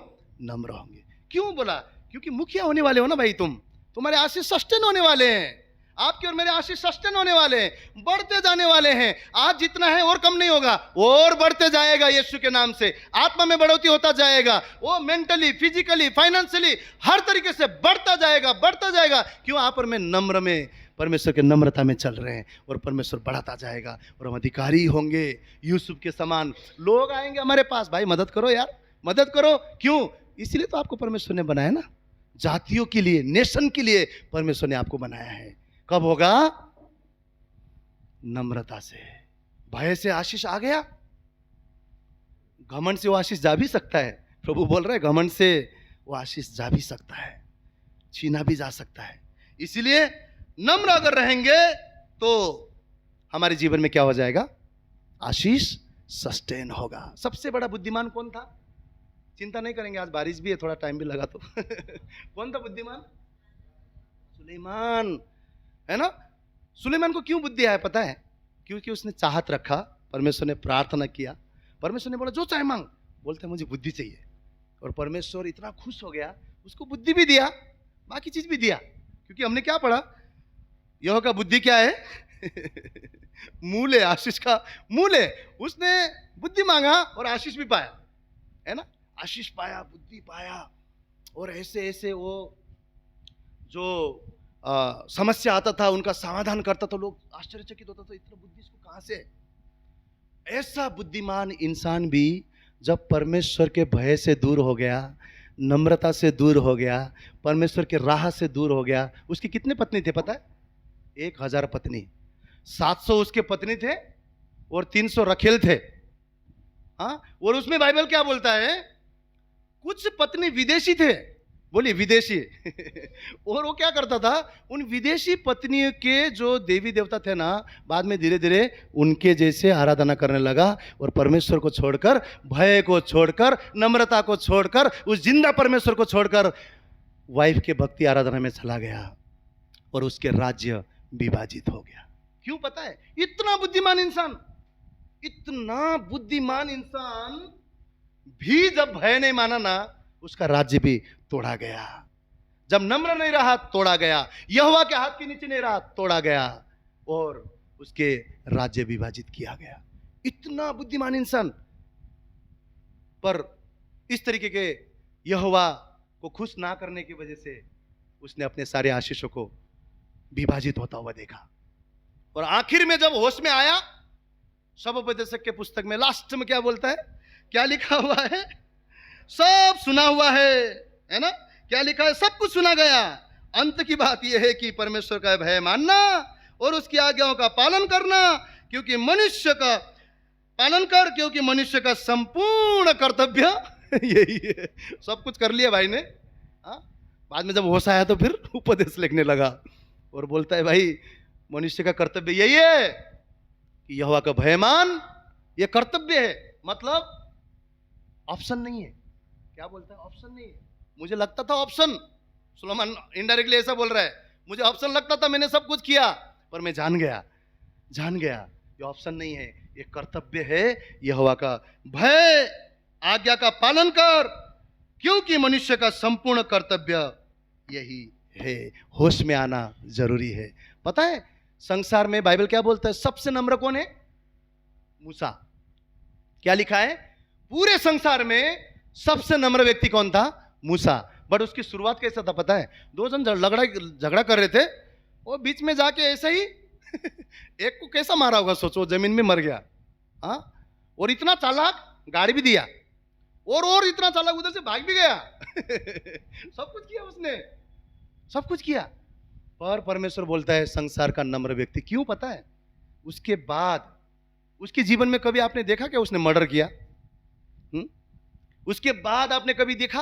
B: नम्र होंगे। क्यों बोला? क्योंकि मुखिया होने वाले हो ना भाई, तुम्हारे आशीष सस्टेन होने वाले हैं। आपके और मेरे आशीष सस्टेन होने वाले हैं, बढ़ते जाने वाले हैं। आज जितना है और कम नहीं होगा, और बढ़ते जाएगा यीशु के नाम से। आत्मा में बढ़ोतरी होता जाएगा, वो मेंटली, फिजिकली, फाइनेंशियली हर तरीके से बढ़ता जाएगा, बढ़ता जाएगा। क्यों? आप और मैं नम्र में, परमेश्वर के नम्रता में चल रहे हैं, और परमेश्वर बढ़ाता जाएगा और हम अधिकारी होंगे यूसुफ के समान। लोग आएंगे हमारे पास, भाई मदद करो यार, मदद करो। क्यों? इसलिए तो आपको परमेश्वर ने बनाया ना, जातियों के लिए, नेशन के लिए परमेश्वर ने आपको बनाया है। कब होगा? नम्रता से। भय से आशीष आ गया, घमंड से वो आशीष जा भी सकता है। प्रभु बोल रहे हैं घमंड से वो आशीष जा भी सकता है, छीना भी जा सकता है। इसीलिए नम्र अगर रहेंगे तो हमारे जीवन में क्या हो जाएगा? आशीष सस्टेन होगा। सबसे बड़ा बुद्धिमान कौन था? चिंता नहीं करेंगे, आज बारिश भी है, थोड़ा टाइम भी लगा तो कौन था बुद्धिमान? सुलेमान, है ना। सुलेमान को क्यों बुद्धि आया पता है? क्योंकि उसने चाहत रखा, परमेश्वर ने प्रार्थना किया, परमेश्वर ने बोला जो चाहे मांग, बोलते मुझे बुद्धि चाहिए, और परमेश्वर इतना खुश हो गया, उसको बुद्धि भी दिया, बाकी चीज भी दिया। क्योंकि हमने क्या पढ़ा? यहोवा का बुद्धि क्या है? मूल है, आशीष का मूल है। उसने बुद्धि मांगा और आशीष भी पाया, है ना। आशीष पाया, बुद्धि पाया, और ऐसे ऐसे वो जो समस्या आता था उनका समाधान करता था। लोग आश्चर्यचकित होता था, इतना बुद्धि इसको कहां से? ऐसा बुद्धिमान इंसान भी जब परमेश्वर के भय से दूर हो गया, नम्रता से दूर हो गया, परमेश्वर के राह से दूर हो गया। उसकी कितने पत्नी थे पता है? 1000 पत्नी, 700 उसके पत्नी थे और 300 रखेल थे। हाँ, और उसमें बाइबल क्या बोलता है? कुछ पत्नी विदेशी थे, बोलिए विदेशी और वो क्या करता था? उन विदेशी पत्नियों के जो देवी देवता थे ना, बाद में धीरे धीरे उनके जैसे आराधना करने लगा, और परमेश्वर को छोड़कर, भय को छोड़कर, नम्रता को छोड़कर, उस जिंदा परमेश्वर को छोड़कर वाइफ के भक्ति आराधना में चला गया, और उसके राज्य विभाजित हो गया। क्यों पता है? इतना बुद्धिमान इंसान, इतना बुद्धिमान इंसान भी जब भय नहीं माना ना, उसका राज्य भी तोड़ा गया। जब नम्र नहीं रहा, तोड़ा गया। यहोवा के हाथ के नीचे नहीं रहा, तोड़ा गया, और उसके राज्य विभाजित किया गया। इतना बुद्धिमान इंसान, पर इस तरीके के यहोवा को खुश ना करने की वजह से उसने अपने सारे आशीषों को विभाजित होता हुआ देखा। और आखिर में जब होश में आया, शबोपदेशक के पुस्तक में लास्ट में क्या बोलता है? क्या लिखा हुआ है? सब सुना हुआ है ना। क्या लिखा है? सब कुछ सुना गया। अंत की बात यह है कि परमेश्वर का भय मानना और उसकी आज्ञाओं का पालन करना, क्योंकि मनुष्य का पालन कर, क्योंकि मनुष्य का संपूर्ण कर्तव्य यही है। सब कुछ कर लिया भाई ने। बाद में जब होश आया तो फिर उपदेश लिखने लगा और बोलता है भाई मनुष्य का कर्तव्य यही है कि यहोवा का भय मान, ये कर्तव्य है। मतलब ऑप्शन नहीं है। क्या बोलता है? ऑप्शन नहीं है। मुझे लगता था ऑप्शन, सुलेमान इनडायरेक्टली ऐसा बोल रहा है, मुझे ऑप्शन लगता था, मैंने सब कुछ किया, पर मैं जान गया ये ऑप्शन नहीं है, ये कर्तव्य है। यहोवा का भय, आज्ञा का पालन कर, क्योंकि मनुष्य का संपूर्ण कर्तव्य यही है। होश में आना जरूरी है। पता है संसार में बाइबल क्या बोलता है? सबसे नम्र कौन है? मूसा। क्या लिखा है? पूरे संसार में सबसे नम्र व्यक्ति कौन था? मूसा। बट उसकी शुरुआत कैसा था पता है? दो जन झगड़ा कर रहे थे, वो बीच में जाके ऐसे ही एक को कैसा मारा होगा सोचो, जमीन में मर गया। हाँ, और इतना चालाक, गाड़ी भी दिया, और इतना चालाक उधर से भाग भी गया सब कुछ किया उसने, सब कुछ किया। पर परमेश्वर बोलता है संसार का नम्र व्यक्ति। क्यों पता है? उसके बाद उसके जीवन में कभी आपने देखा क्या उसने मर्डर किया? उसके बाद आपने कभी देखा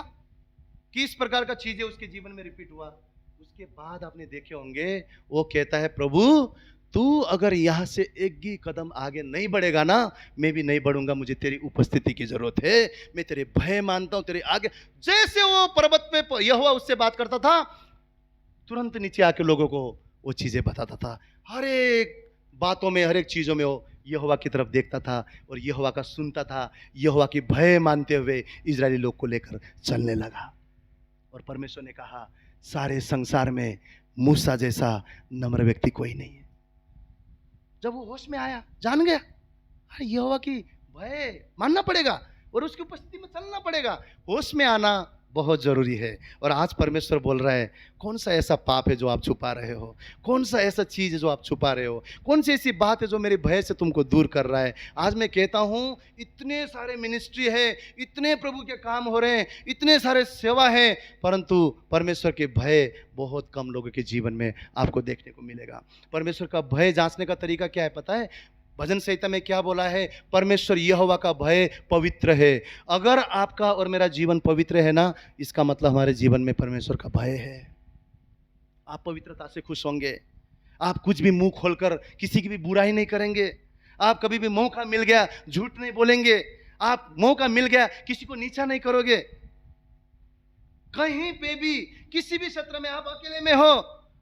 B: किस प्रकार का चीजें उसके जीवन में रिपीट हुआ? उसके बाद आपने देखे होंगे वो कहता है प्रभु तू अगर यहां से एक भी कदम आगे नहीं बढ़ेगा ना, मैं भी नहीं बढ़ूंगा, मुझे तेरी उपस्थिति की जरूरत है, मैं तेरे भय मानता हूं, तेरे आगे। जैसे वो पर्वत पे यहोवा उससे बात करता था, तुरंत नीचे आके लोगों को वो चीजें बताता था। हर एक बातों में, हर एक चीजों में वो यहोवा की तरफ देखता था और यहोवा का सुनता था। यहोवा की भय मानते हुए इजरायली लोग को लेकर चलने लगा। और परमेश्वर ने कहा सारे संसार में मूसा जैसा नम्र व्यक्ति कोई नहीं है। जब वो होश में आया, जान गया, अरे यहोवा की भय मानना पड़ेगा और उसकी उपस्थिति में चलना पड़ेगा। होश में आना बहुत जरूरी है। और आज परमेश्वर बोल रहा है, कौन सा ऐसा पाप है जो आप छुपा रहे हो, कौन सा ऐसा चीज है जो आप छुपा रहे हो, कौन सी ऐसी बात है जो मेरे भय से तुमको दूर कर रहा है। आज मैं कहता हूं, इतने सारे मिनिस्ट्री है, इतने प्रभु के काम हो रहे हैं, इतने सारे सेवा है, परंतु परमेश्वर के भय बहुत कम लोगों के जीवन में आपको देखने को मिलेगा। परमेश्वर का भय जांचने का तरीका क्या है पता है? भजन संहिता में क्या बोला है? परमेश्वर यहोवा का भय पवित्र है। अगर आपका और मेरा जीवन पवित्र है ना, इसका मतलब हमारे जीवन में परमेश्वर का भय है। आप पवित्रता से खुश होंगे, आप कुछ भी मुंह खोलकर किसी की भी बुराई नहीं करेंगे, आप कभी भी मौका मिल गया झूठ नहीं बोलेंगे, आप मौका मिल गया किसी को नीचा नहीं करोगे। कहीं पे भी किसी भी क्षेत्र में आप अकेले में हो,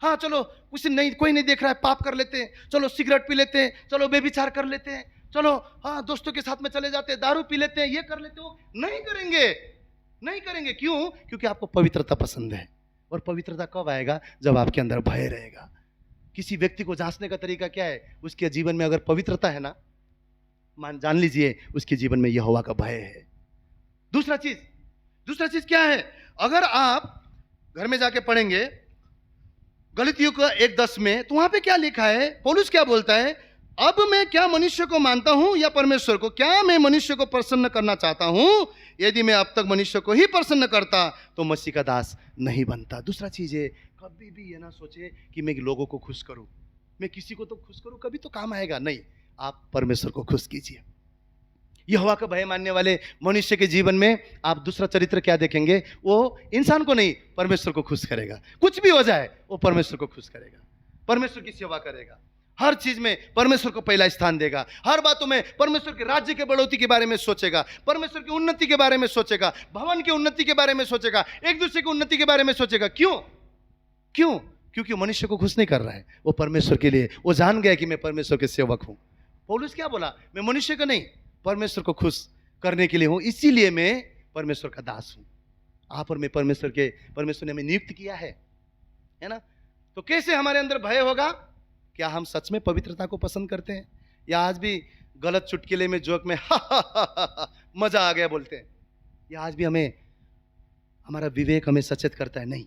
B: हाँ चलो कुछ नहीं, कोई नहीं देख रहा है, पाप कर लेते हैं, चलो सिगरेट पी लेते हैं, चलो बेविचार कर लेते हैं, चलो हाँ दोस्तों के साथ में चले जाते हैं, दारू पी लेते हैं, ये कर लेते हो, नहीं करेंगे, नहीं करेंगे। क्यों? क्योंकि आपको पवित्रता पसंद है। और पवित्रता कब आएगा? जब आपके अंदर भय रहेगा। किसी व्यक्ति को जांचने का तरीका क्या है? उसके जीवन में अगर पवित्रता है ना, जान लीजिए उसके जीवन में यहोवा का भय है। दूसरा चीज क्या है? अगर आप घर में जाके पढ़ेंगे गलातियों का 1:10 में, तो वहां पे क्या लिखा है? पौलुस क्या बोलता है? अब मैं क्या मनुष्य को मानता हूं या परमेश्वर को? क्या मैं मनुष्य को प्रसन्न करना चाहता हूं? यदि मैं अब तक मनुष्य को ही प्रसन्न करता तो मसीह का दास नहीं बनता। दूसरा चीज है, कभी भी ये ना सोचे कि मैं लोगों को खुश करूं, मैं किसी को तो खुश करूं, कभी तो काम आएगा नहीं। आप परमेश्वर को खुश कीजिए। यहोवा का भय मानने वाले मनुष्य के जीवन में आप दूसरा चरित्र क्या देखेंगे? वो इंसान को नहीं, परमेश्वर को खुश करेगा। कुछ भी हो जाए वो परमेश्वर को खुश करेगा, परमेश्वर की सेवा करेगा, हर चीज में परमेश्वर को पहला स्थान देगा, हर बातों में परमेश्वर के राज्य के बढ़ोतरी के बारे में सोचेगा, परमेश्वर की उन्नति के बारे में सोचेगा, भवन की उन्नति के बारे में सोचेगा, एक दूसरे की उन्नति के बारे में सोचेगा। क्यों? क्योंकि मनुष्य को खुश नहीं कर रहा है, वो परमेश्वर के लिए, वो जान गया कि मैं परमेश्वर के सेवक हूं। पौलुस क्या बोला? मैं मनुष्य का नहीं, परमेश्वर को खुश करने के लिए हूं, इसीलिए मैं परमेश्वर का दास हूं। आप और मैं परमेश्वर ने हमें नियुक्त किया है ना? तो कैसे हमारे अंदर भय होगा? क्या हम सच में पवित्रता को पसंद करते हैं, या आज भी गलत चुटकुले में, जोक में मजा आ गया बोलते हैं? या आज भी हमारा विवेक हमें सचेत करता है? नहीं।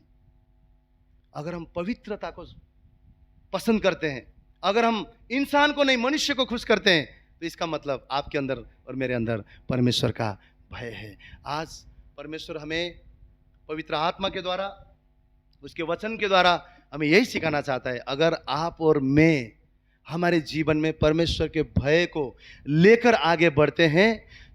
B: अगर हम पवित्रता को पसंद करते हैं, अगर हम इंसान को नहीं मनुष्य को खुश करते हैं, तो इसका मतलब आपके अंदर और मेरे अंदर परमेश्वर का भय है। आज परमेश्वर हमें पवित्र आत्मा के द्वारा, उसके वचन के द्वारा हमें यही सिखाना चाहता है। अगर आप और मैं हमारे जीवन में परमेश्वर के भय को लेकर आगे बढ़ते हैं,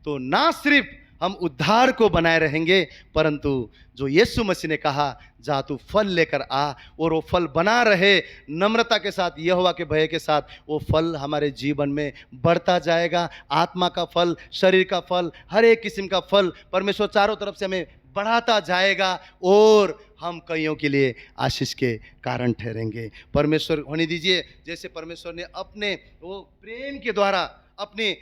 B: तो ना सिर्फ हम उद्धार को बनाए रहेंगे, परंतु जो यीशु मसीह ने कहा, जा तू फल लेकर आ, और वो फल बना रहे नम्रता के साथ, यहोवा के भय के साथ, वो फल हमारे जीवन में बढ़ता जाएगा। आत्मा का फल, शरीर का फल, हर एक किस्म का फल परमेश्वर चारों तरफ से हमें बढ़ाता जाएगा, और हम कईयों के लिए आशीष के कारण ठहरेंगे। परमेश्वर होने दीजिए, जैसे परमेश्वर ने अपने वो प्रेम के द्वारा, अपने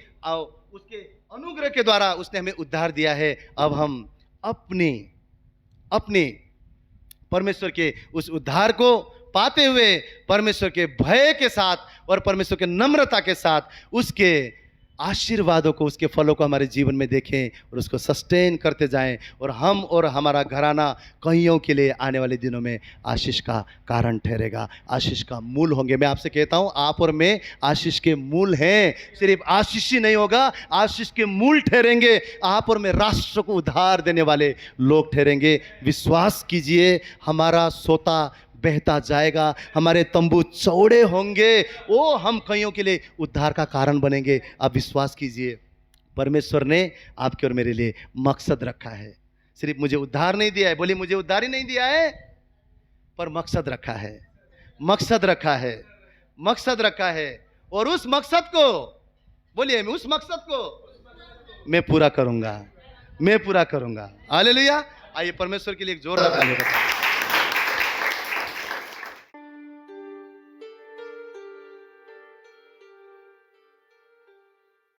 B: उसके अनुग्रह के द्वारा उसने हमें उद्धार दिया है। अब हम अपने परमेश्वर के उस उद्धार को पाते हुए परमेश्वर के भय के साथ और परमेश्वर के नम्रता के साथ उसके आशीर्वादों को, उसके फलों को हमारे जीवन में देखें और उसको सस्टेन करते जाएं, और हम और हमारा घराना कईयों के लिए आने वाले दिनों में आशीष का कारण ठहरेगा, आशीष का मूल होंगे। मैं आपसे कहता हूं, आप और मैं आशीष के मूल हैं। सिर्फ आशीष ही नहीं होगा, आशीष के मूल ठहरेंगे। आप और मैं राष्ट्र को उद्धार देने वाले लोग ठहरेंगे। विश्वास कीजिए, हमारा सोता बहता जाएगा, हमारे तंबू चौड़े होंगे, वो हम कईयों के लिए उद्धार का कारण बनेंगे। आप विश्वास कीजिए, परमेश्वर ने आपके और मेरे लिए मकसद रखा है। सिर्फ मुझे उद्धार नहीं दिया है, बोलिए मुझे उद्धार ही नहीं दिया है, पर मकसद रखा है, मकसद रखा है, मकसद रखा है। और उस मकसद को, बोलिए उस मकसद को मैं पूरा करूंगा, मैं पूरा करूंगा। हालेलुया। आइए परमेश्वर के लिए एक जोरदार ताली बजाएं।